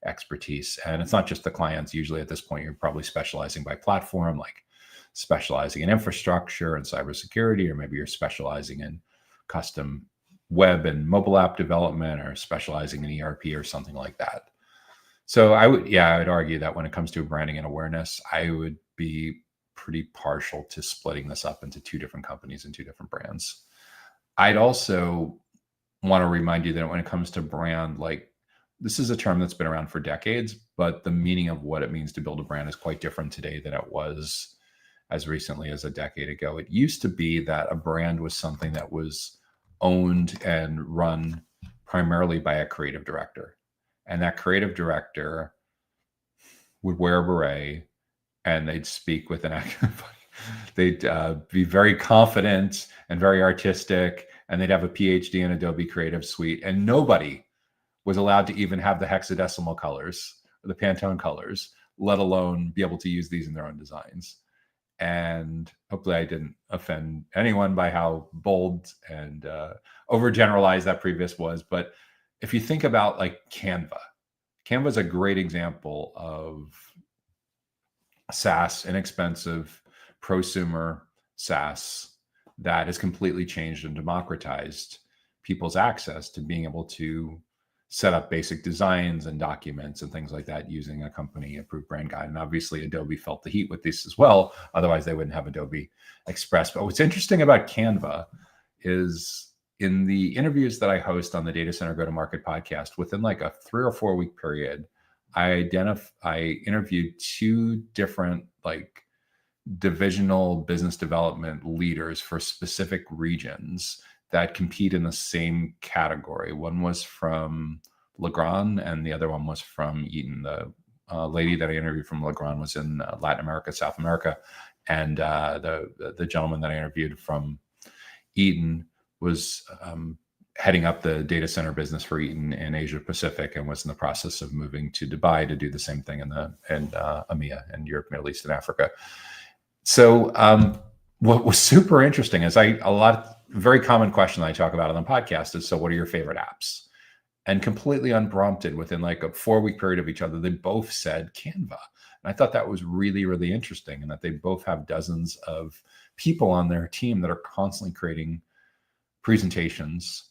expertise. And it's not just the clients. Usually at this point, you're probably specializing by platform, like specializing in infrastructure and cybersecurity, or maybe you're specializing in custom web and mobile app development, or specializing in ERP or something like that. So I would argue that when it comes to branding and awareness, I would be pretty partial to splitting this up into two different companies and two different brands. I'd also want to remind you that when it comes to brand, like, this is a term that's been around for decades, but the meaning of what it means to build a brand is quite different today than it was as recently as a decade ago. It used to be that a brand was something that was owned and run primarily by a creative director. And that creative director would wear a beret and they'd speak with an accent. They'd be very confident and very artistic, and they'd have a PhD in Adobe Creative Suite, and nobody was allowed to even have the hexadecimal colors or the Pantone colors, let alone be able to use these in their own designs. And hopefully I didn't offend anyone by how bold and overgeneralized that previous was. But if you think about like Canva is a great example of SaaS, inexpensive, prosumer SaaS that has completely changed and democratized people's access to being able to set up basic designs and documents and things like that using a company approved brand guide. And obviously Adobe felt the heat with this as well. Otherwise they wouldn't have Adobe Express. But what's interesting about Canva is in the interviews that I host on the Data Center Go-to-Market podcast, within like a 3 or 4 week period, I interviewed 2 different like divisional business development leaders for specific regions that compete in the same category. One was from Legrand and the other one was from Eaton. The lady that I interviewed from Legrand was in Latin America, South America. And the gentleman that I interviewed from Eaton was heading up the data center business for Eaton in Asia Pacific, and was in the process of moving to Dubai to do the same thing in EMEA, and Europe, Middle East, and Africa. So what was super interesting is very common question that I talk about on the podcast is, so what are your favorite apps? And completely unprompted, within like a 4 week period of each other, they both said Canva. And I thought that was really, really interesting, and that they both have dozens of people on their team that are constantly creating presentations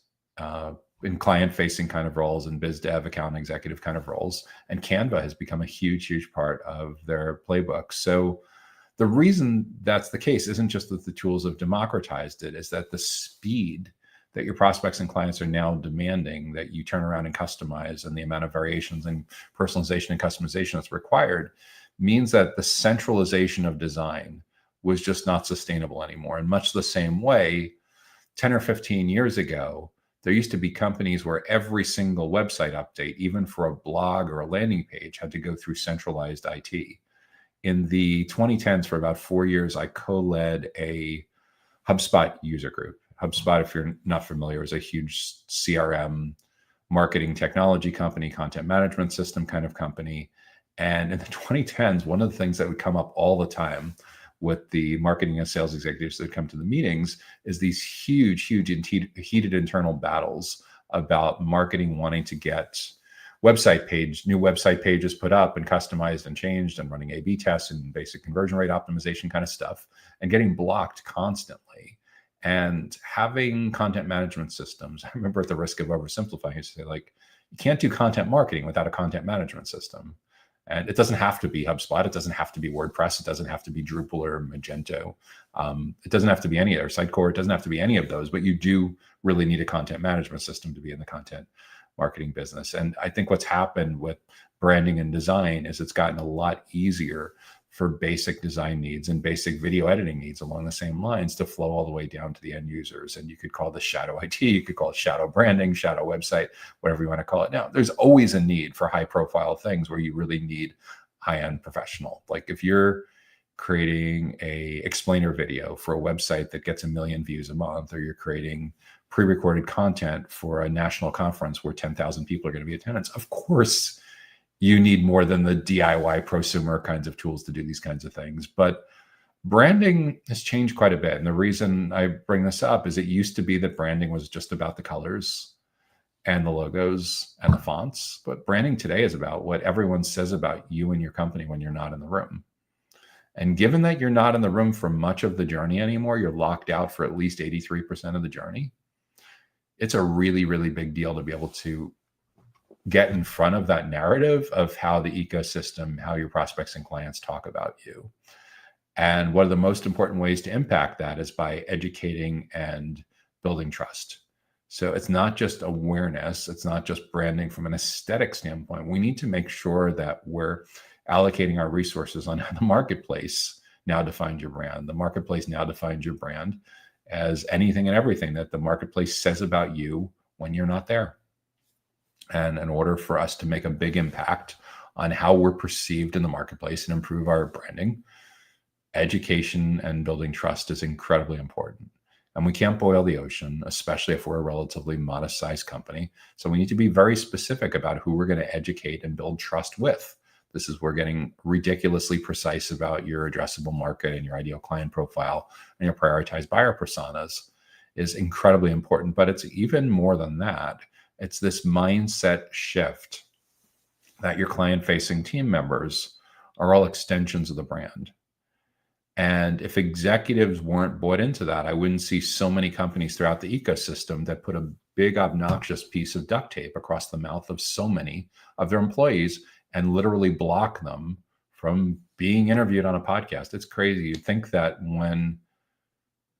in client-facing kind of roles and biz dev, account executive kind of roles. And Canva has become a huge, huge part of their playbook. So the reason that's the case isn't just that the tools have democratized it, is that the speed that your prospects and clients are now demanding that you turn around and customize, and the amount of variations and personalization and customization that's required, means that the centralization of design was just not sustainable anymore. In much the same way, 10 or 15 years ago, there used to be companies where every single website update, even for a blog or a landing page, had to go through centralized IT. In the 2010s, for about 4 years, I co-led a HubSpot user group. HubSpot, if you're not familiar, is a huge CRM marketing technology company, content management system kind of company. And in the 2010s, one of the things that would come up all the time with the marketing and sales executives that come to the meetings is these huge, huge heated internal battles about marketing wanting to get new website pages put up and customized and changed, and running A/B tests and basic conversion rate optimization kind of stuff, and getting blocked constantly. And having content management systems, I remember, at the risk of oversimplifying, I used to say, like, you can't do content marketing without a content management system. And it doesn't have to be HubSpot. It doesn't have to be WordPress. It doesn't have to be Drupal or Magento. It doesn't have to be any other Sitecore. It doesn't have to be any of those, but you do really need a content management system to be in the content marketing business. And I think what's happened with branding and design is it's gotten a lot easier for basic design needs and basic video editing needs along the same lines to flow all the way down to the end users. And you could call this shadow IT, you could call it shadow branding, shadow website, whatever you want to call it. Now, there's always a need for high profile things where you really need high-end professional. Like if you're creating a explainer video for a website that gets 1 million views a month, or you're creating pre-recorded content for a national conference where 10,000 people are going to be in attendance. Of course, you need more than the DIY prosumer kinds of tools to do these kinds of things. But branding has changed quite a bit. And the reason I bring this up is it used to be that branding was just about the colors and the logos and the fonts. But branding today is about what everyone says about you and your company when you're not in the room. And given that you're not in the room for much of the journey anymore, you're locked out for at least 83% of the journey. It's a really, really big deal to be able to get in front of that narrative of how the ecosystem, how your prospects and clients talk about you. And one of the most important ways to impact that is by educating and building trust. So it's not just awareness, it's not just branding from an aesthetic standpoint. We need to make sure that we're allocating our resources on how the marketplace now defines your brand. The marketplace now defines your brand as anything and everything that the marketplace says about you when you're not there. And in order for us to make a big impact on how we're perceived in the marketplace and improve our branding, education and building trust is incredibly important. And we can't boil the ocean, especially if we're a relatively modest sized company. So we need to be very specific about who we're going to educate and build trust with. This is where getting ridiculously precise about your addressable market and your ideal client profile and your prioritized buyer personas is incredibly important. But it's even more than that. It's this mindset shift that your client-facing team members are all extensions of the brand. And if executives weren't bought into that, I wouldn't see so many companies throughout the ecosystem that put a big obnoxious piece of duct tape across the mouth of so many of their employees and literally block them from being interviewed on a podcast. It's crazy. You'd think that when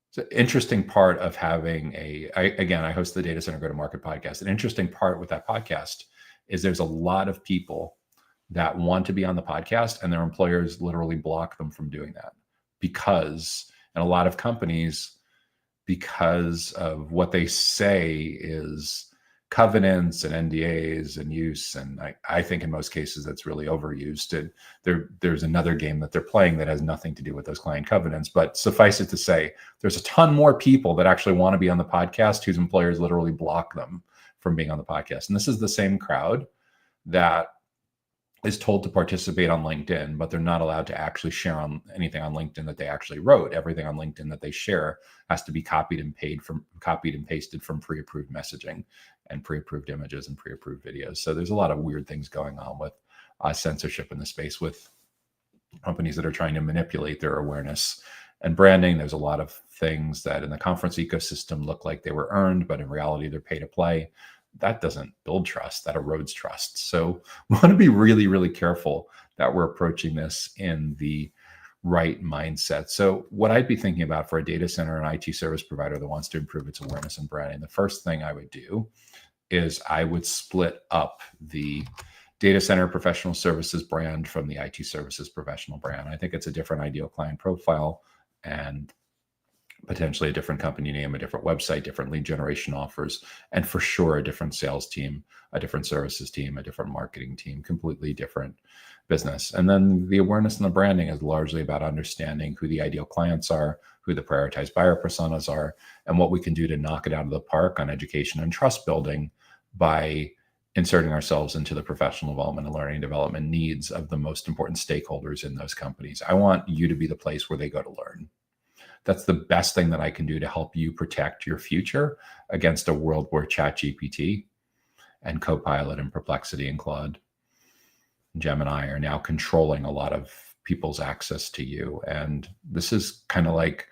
it's an interesting part of having I host the Data Center Go-to-Market podcast. An interesting part with that podcast is there's a lot of people that want to be on the podcast and their employers literally block them from doing that because, and a lot of companies, because of what they say is covenants and NDAs and use. And I think in most cases that's really overused. And there's another game that they're playing that has nothing to do with those client covenants. But suffice it to say, there's a ton more people that actually want to be on the podcast whose employers literally block them from being on the podcast. And this is the same crowd that is told to participate on LinkedIn, but they're not allowed to actually share on anything on LinkedIn that they actually wrote. Everything on LinkedIn that they share has to be copied and pasted from pre-approved messaging and pre-approved images and pre-approved videos. So there's a lot of weird things going on with censorship in the space with companies that are trying to manipulate their awareness and branding. There's a lot of things that in the conference ecosystem look like they were earned, but in reality, they're pay to play. That doesn't build trust, that erodes trust. So we want to be really, really careful that we're approaching this in the right mindset. So what I'd be thinking about for a data center and IT service provider that wants to improve its awareness and branding, the first thing I would do is I would split up the data center professional services brand from the IT services professional brand. I think it's a different ideal client profile and potentially a different company name, a different website, different lead generation offers, and for sure a different sales team, a different services team, a different marketing team, completely different business. And then the awareness and the branding is largely about understanding who the ideal clients are, who the prioritized buyer personas are, and what we can do to knock it out of the park on education and trust building by inserting ourselves into the professional development and learning development needs of the most important stakeholders in those companies. I want you to be the place where they go to learn. That's the best thing that I can do to help you protect your future against a world where ChatGPT and Copilot and Perplexity and Claude and Gemini are now controlling a lot of people's access to you. And this is kind of like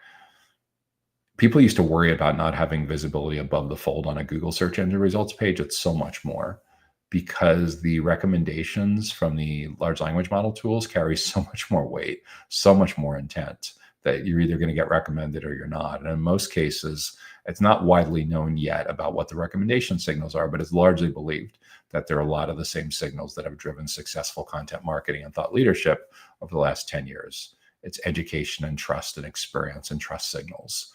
people used to worry about not having visibility above the fold on a Google search engine results page. It's so much more because the recommendations from the large language model tools carry so much more weight, so much more intent, that you're either going to get recommended or you're not. And in most cases, it's not widely known yet about what the recommendation signals are, but it's largely believed that there are a lot of the same signals that have driven successful content marketing and thought leadership over the last 10 years. It's education and trust and experience and trust signals.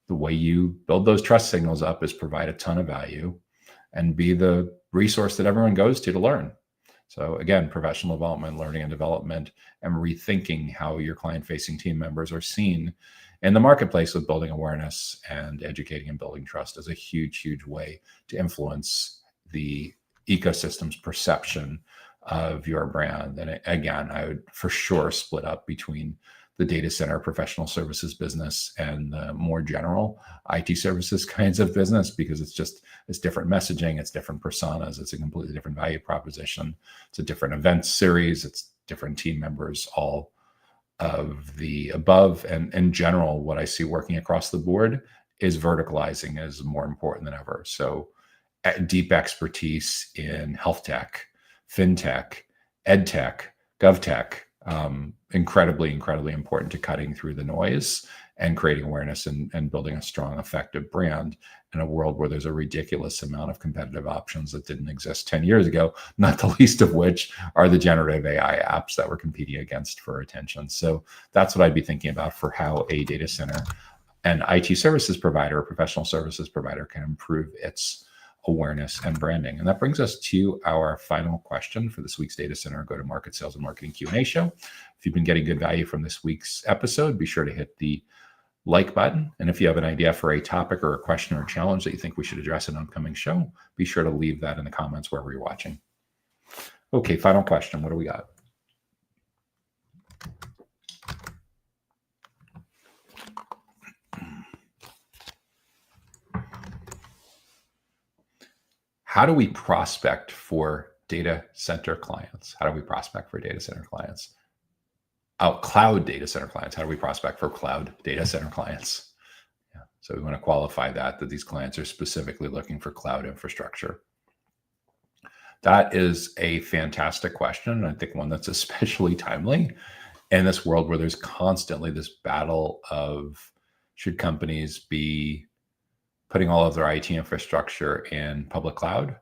The way you build those trust signals up is provide a ton of value and be the resource that everyone goes to learn. So again, professional development, learning and development, and rethinking how your client-facing team members are seen in the marketplace with building awareness and educating and building trust is a huge, huge way to influence the ecosystem's perception of your brand. And again, I would for sure split up between the data center professional services business and the more general IT services kinds of business, because it's different messaging, it's different personas, it's a completely different value proposition, it's a different event series, it's different team members, all of the above. And in general, what I see working across the board is verticalizing is more important than ever. So deep expertise in health tech, fintech, ed tech, gov tech, incredibly, incredibly important to cutting through the noise and creating awareness and building a strong, effective brand in a world where there's a ridiculous amount of competitive options that didn't exist 10 years ago, not the least of which are the generative AI apps that we're competing against for attention. So that's what I'd be thinking about for how a data center and IT services provider, or professional services provider, can improve its awareness and branding. And that brings us to our final question for this week's Data Center Go-to-Market Sales and Marketing Q&A show. If you've been getting good value from this week's episode, be sure to hit the like button. And if you have an idea for a topic or a question or a challenge that you think we should address in an upcoming show, be sure to leave that in the comments wherever you're watching. Okay, final question. What do we got? How do we prospect for data center clients? How do we prospect for data center clients? Cloud data center clients. How do we prospect for cloud data center clients? Yeah. So we want to qualify that these clients are specifically looking for cloud infrastructure. That is a fantastic question. I think one that's especially timely in this world where there's constantly this battle of, should companies be putting all of their IT infrastructure in public cloud,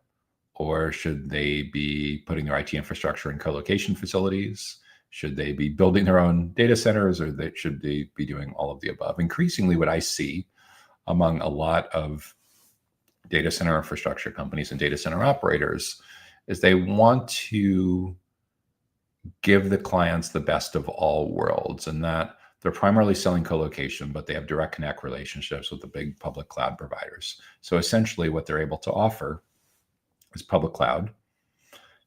or should they be putting their IT infrastructure in co-location facilities? Should they be building their own data centers, or should they be doing all of the above? Increasingly, what I see among a lot of data center infrastructure companies and data center operators is they want to give the clients the best of all worlds, and that they're primarily selling co-location, but they have direct connect relationships with the big public cloud providers. So essentially what they're able to offer is public cloud.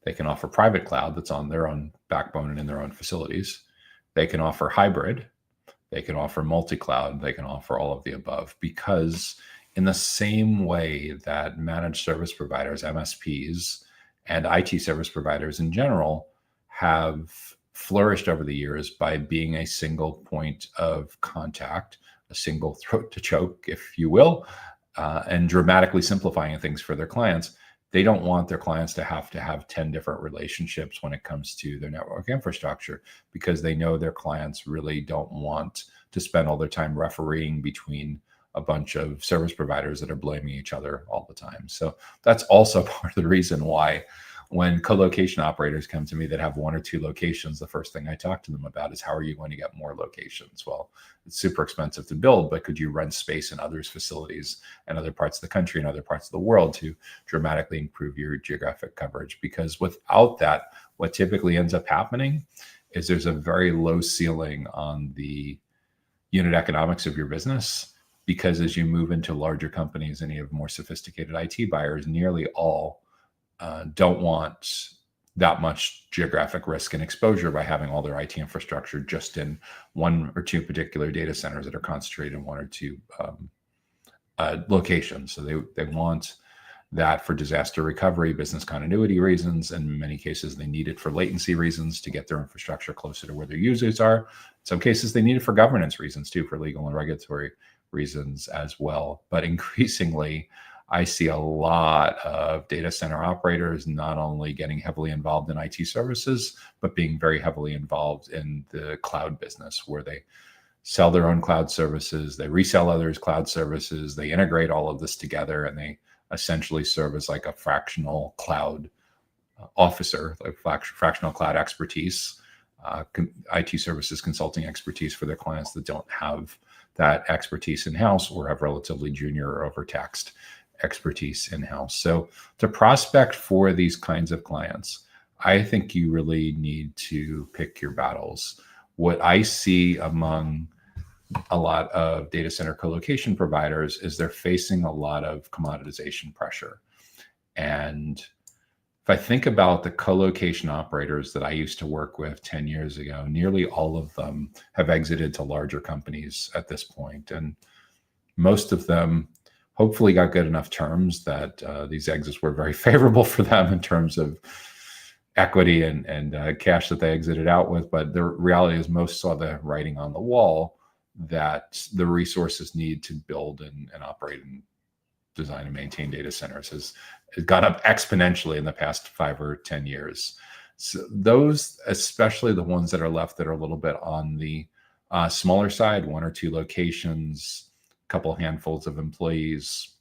They can offer private cloud that's on their own backbone and in their own facilities. They can offer hybrid. They can offer multi-cloud. They can offer all of the above, because in the same way that managed service providers, MSPs, and IT service providers in general have flourished over the years by being a single point of contact, a single throat to choke, if you will, and dramatically simplifying things for their clients. They don't want their clients to have 10 different relationships when it comes to their network infrastructure, because they know their clients really don't want to spend all their time refereeing between a bunch of service providers that are blaming each other all the time. So that's also part of the reason why when co-location operators come to me that have 1 or 2 locations, the first thing I talk to them about is, how are you going to get more locations? Well, it's super expensive to build, but could you rent space in others' facilities and other parts of the country and other parts of the world to dramatically improve your geographic coverage? Because without that, what typically ends up happening is there's a very low ceiling on the unit economics of your business, because as you move into larger companies and you have more sophisticated IT buyers, nearly all don't want that much geographic risk and exposure by having all their IT infrastructure just in 1 or 2 particular data centers that are concentrated in 1 or 2 locations. So they want that for disaster recovery, business continuity reasons. In many cases, they need it for latency reasons to get their infrastructure closer to where their users are. In some cases, they need it for governance reasons too, for legal and regulatory reasons as well. But increasingly, I see a lot of data center operators not only getting heavily involved in IT services, but being very heavily involved in the cloud business, where they sell their own cloud services, they resell others' cloud services, they integrate all of this together, and they essentially serve as like a fractional cloud officer, like fractional cloud expertise, IT services consulting expertise for their clients that don't have that expertise in-house or have relatively junior or overtaxed expertise in-house. So to prospect for these kinds of clients, I think you really need to pick your battles. What I see among a lot of data center colocation providers is they're facing a lot of commoditization pressure. And if I think about the colocation operators that I used to work with 10 years ago, nearly all of them have exited to larger companies at this point. And most of them hopefully got good enough terms that these exits were very favorable for them in terms of equity and cash that they exited out with. But the reality is most saw the writing on the wall that the resources need to build and operate and design and maintain data centers has gone up exponentially in the past 5 or 10 years. So those, especially the ones that are left that are a little bit on the smaller side, 1 or 2 locations, a couple handfuls of employees,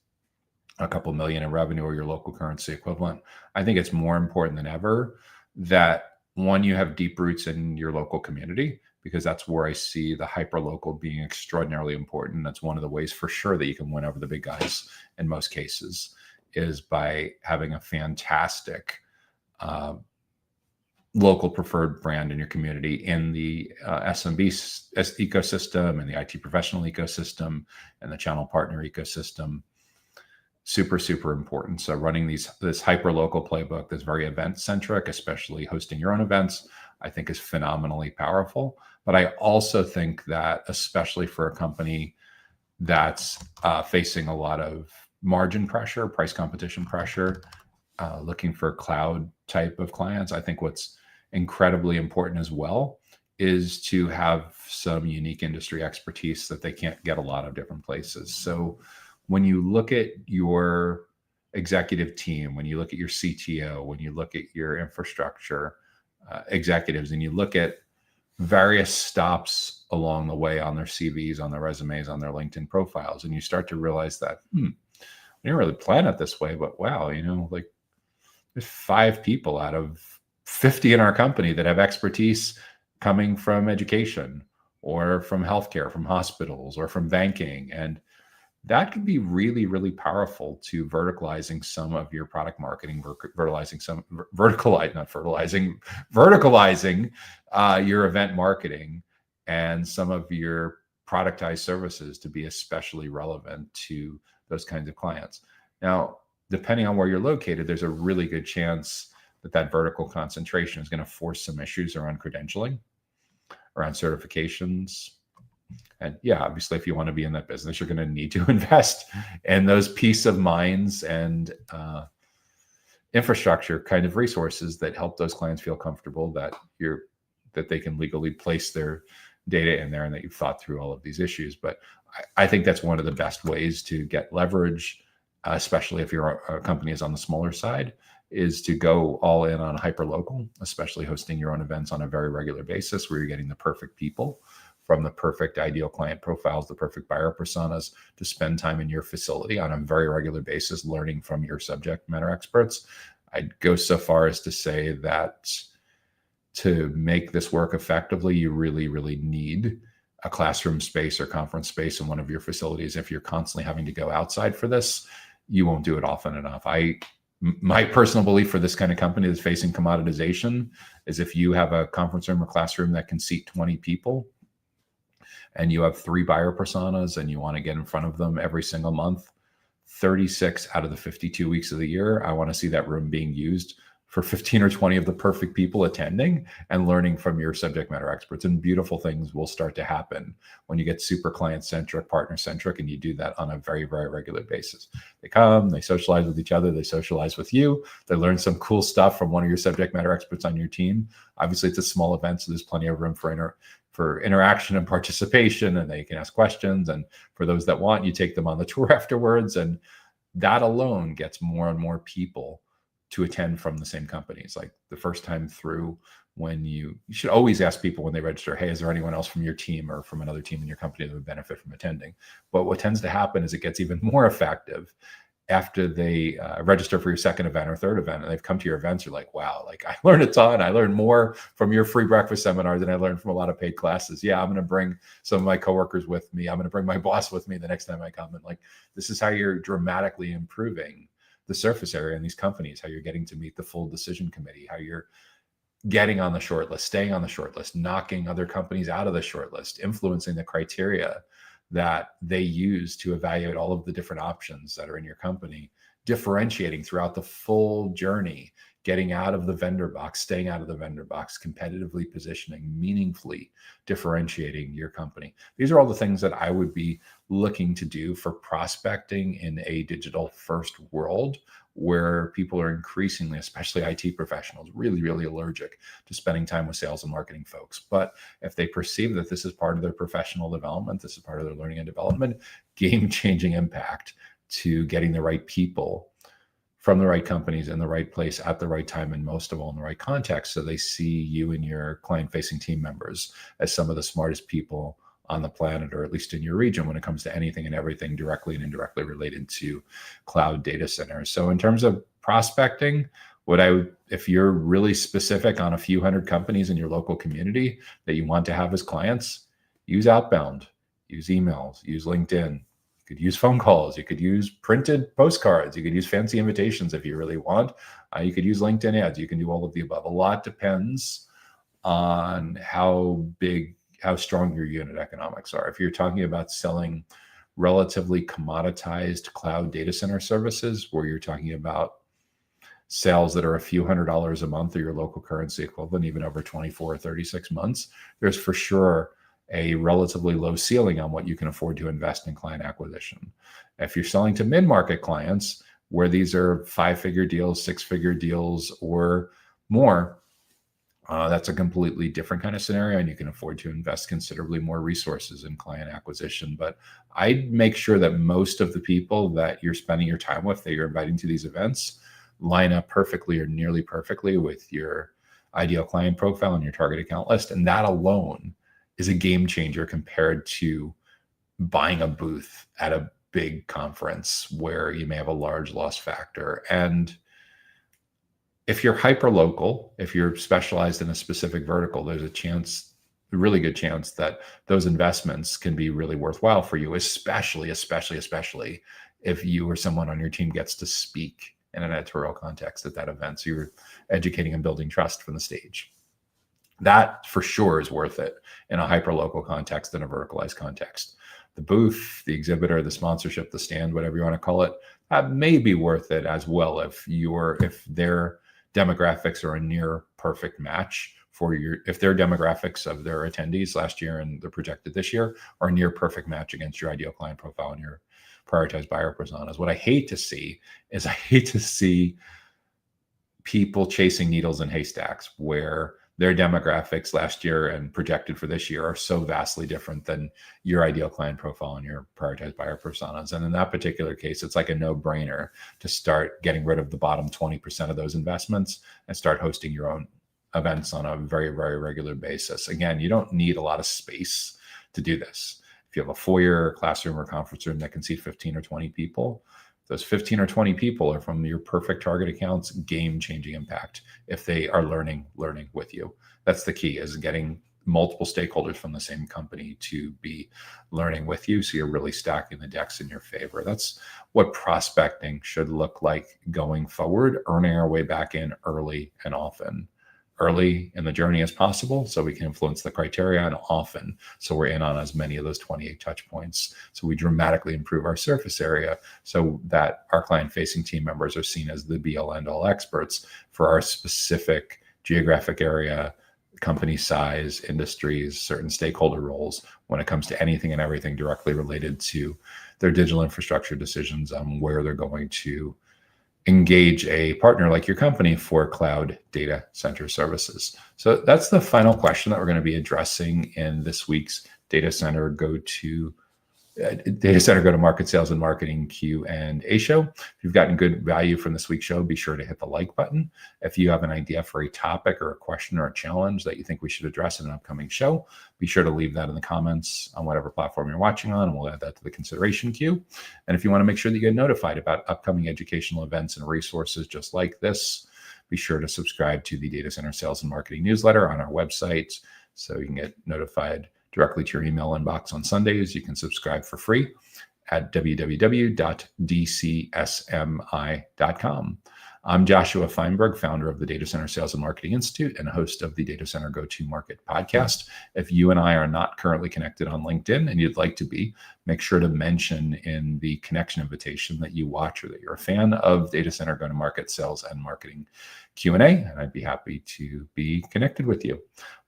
a couple million in revenue or your local currency equivalent. I think it's more important than ever that, one, you have deep roots in your local community, because that's where I see the hyperlocal being extraordinarily important. That's one of the ways for sure that you can win over the big guys in most cases, is by having a fantastic local preferred brand in your community, in the SMB ecosystem and the IT professional ecosystem and the channel partner ecosystem. Super, super important. So running this hyper local playbook that's very event centric, especially hosting your own events, I think is phenomenally powerful. But I also think that, especially for a company that's facing a lot of margin pressure, price competition pressure, looking for cloud type of clients, I think what's incredibly important as well is to have some unique industry expertise that they can't get a lot of different places. So when you look at your executive team, when you look at your CTO, when you look at your infrastructure executives, and you look at various stops along the way on their CVs, on their resumes, on their LinkedIn profiles, and you start to realize that, I didn't really plan it this way, but wow, like there's 5 people out of 50 in our company that have expertise coming from education or from healthcare, from hospitals or from banking. And that could be really, really powerful to verticalizing some of your product marketing, verticalizing your event marketing and some of your productized services to be especially relevant to those kinds of clients. Now, depending on where you're located, there's a really good chance that vertical concentration is going to force some issues around credentialing, around certifications. And yeah, obviously, if you want to be in that business, you're going to need to invest in those peace of minds and infrastructure kind of resources that help those clients feel comfortable that they can legally place their data in there and that you've thought through all of these issues. But I think that's one of the best ways to get leverage, especially if your company is on the smaller side, is to go all in on hyperlocal, especially hosting your own events on a very regular basis where you're getting the perfect people from the perfect ideal client profiles, the perfect buyer personas, to spend time in your facility on a very regular basis, learning from your subject matter experts. I'd go so far as to say that to make this work effectively, you really, really need a classroom space or conference space in one of your facilities. If you're constantly having to go outside for this, you won't do it often enough. My personal belief for this kind of company that's facing commoditization is if you have a conference room or classroom that can seat 20 people, and you have 3 buyer personas and you want to get in front of them every single month, 36 out of the 52 weeks of the year, I want to see that room being used for 15 or 20 of the perfect people attending and learning from your subject matter experts. And beautiful things will start to happen when you get super client-centric, partner-centric, and you do that on a very, very regular basis. They come, they socialize with each other, they socialize with you, they learn some cool stuff from one of your subject matter experts on your team. Obviously, it's a small event, so there's plenty of room for interaction and participation, and they can ask questions. And for those that want, you take them on the tour afterwards. And that alone gets more and more people to attend from the same companies. Like the first time through, when you should always ask people when they register, hey, is there anyone else from your team or from another team in your company that would benefit from attending? But what tends to happen is it gets even more effective after they register for your second event or third event, and they've come to your events. You're like, wow, like I learned a ton. I learned more from your free breakfast seminar than I learned from a lot of paid classes. Yeah, I'm going to bring some of my coworkers with me. I'm going to bring my boss with me the next time I come. And like, this is how you're dramatically improving the surface area in these companies, how you're getting to meet the full decision committee, how you're getting on the short list, staying on the short list, knocking other companies out of the short list, influencing the criteria that they use to evaluate all of the different options that are in your company, differentiating throughout the full journey, getting out of the vendor box, staying out of the vendor box, competitively positioning, meaningfully differentiating your company. These are all the things that I would be looking to do for prospecting in a digital first world where people are increasingly, especially IT professionals, really, really allergic to spending time with sales and marketing folks. But if they perceive that this is part of their professional development, this is part of their learning and development, game-changing impact to getting the right people from the right companies in the right place at the right time, and most of all in the right context, so they see you and your client-facing team members as some of the smartest people on the planet, or at least in your region, when it comes to anything and everything directly and indirectly related to cloud data centers. So in terms of prospecting, if you're really specific on a few hundred companies in your local community that you want to have as clients, use outbound, use emails, use LinkedIn. You could use phone calls. You could use printed postcards. You could use fancy invitations if you really want. You could use LinkedIn ads. You can do all of the above. A lot depends on how strong your unit economics are. If you're talking about selling relatively commoditized cloud data center services, where you're talking about sales that are a few $100s a month or your local currency equivalent, even over 24 or 36 months, there's for sure a relatively low ceiling on what you can afford to invest in client acquisition. If you're selling to mid-market clients, where these are 5-figure deals, 6-figure deals, or more, that's a completely different kind of scenario, and you can afford to invest considerably more resources in client acquisition. But I'd make sure that most of the people that you're spending your time with, that you're inviting to these events, line up perfectly or nearly perfectly with your ideal client profile and your target account list. And that alone is a game changer compared to buying a booth at a big conference where you may have a large loss factor. And if you're hyper local, if you're specialized in a specific vertical, there's a really good chance that those investments can be really worthwhile for you, especially if you or someone on your team gets to speak in an editorial context at that event. So you're educating and building trust from the stage. That for sure is worth it in a hyper-local context and a verticalized context. The booth, the exhibitor, the sponsorship, the stand, whatever you want to call it, that may be worth it as well if their demographics are a near perfect match if their demographics of their attendees last year and they're projected this year are a near perfect match against your ideal client profile and your prioritized buyer personas. What I hate to see is people chasing needles in haystacks where their demographics last year and projected for this year are so vastly different than your ideal client profile and your prioritized buyer personas. And in that particular case, it's like a no-brainer to start getting rid of the bottom 20% of those investments and start hosting your own events on a very, very regular basis. Again, you don't need a lot of space to do this. If you have a foyer, classroom, or conference room that can seat 15 or 20 people, those 15 or 20 people are from your perfect target accounts, game-changing impact if they are learning with you. That's the key, is getting multiple stakeholders from the same company to be learning with you, so you're really stacking the decks in your favor. That's what prospecting should look like going forward, earning our way back in early and often. Early in the journey as possible, so we can influence the criteria, and often, so we're in on as many of those 28 touch points. So we dramatically improve our surface area so that our client-facing team members are seen as the be-all end-all experts for our specific geographic area, company size, industries, certain stakeholder roles when it comes to anything and everything directly related to their digital infrastructure decisions on where they're going to engage a partner like your company for cloud data center services. So that's the final question that we're going to be addressing in this week's Data Center Go to Market Sales and Marketing Q&A show. If you've gotten good value from this week's show, be sure to hit the like button. If you have an idea for a topic or a question or a challenge that you think we should address in an upcoming show, be sure to leave that in the comments on whatever platform you're watching on, and we'll add that to the consideration queue. And if you want to make sure that you get notified about upcoming educational events and resources just like this, be sure to subscribe to the Data Center Sales and Marketing newsletter on our website so you can get notified directly to your email inbox on Sundays. You can subscribe for free. at www.dcsmi.com. I'm Joshua Feinberg, founder of the Data Center Sales and Marketing Institute and host of the Data Center Go-to-Market podcast. If you and I are not currently connected on LinkedIn and you'd like to be, make sure to mention in the connection invitation that you watch or that you're a fan of Data Center Go-to-Market Sales and Marketing Q&A, and I'd be happy to be connected with you.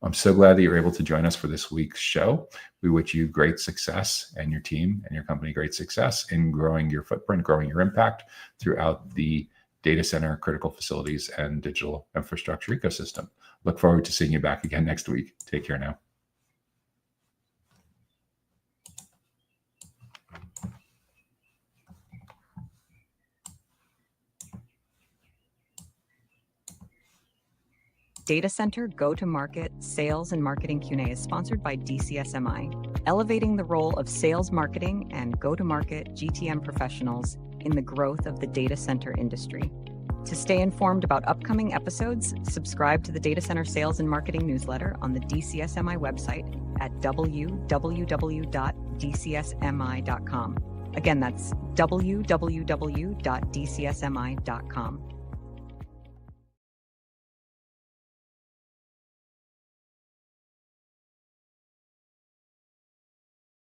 I'm so glad that you're able to join us for this week's show. We wish you great success and your team and your company great success in growing your footprint, growing your impact throughout the data center, critical facilities, and digital infrastructure ecosystem. Look forward to seeing you back again next week. Take care now. Data Center Go-to-Market Sales and Marketing Q&A is sponsored by DCSMI, elevating the role of sales marketing and go-to-market GTM professionals in the growth of the data center industry. To stay informed about upcoming episodes, subscribe to the Data Center Sales and Marketing newsletter on the DCSMI website at www.dcsmi.com. Again, that's www.dcsmi.com.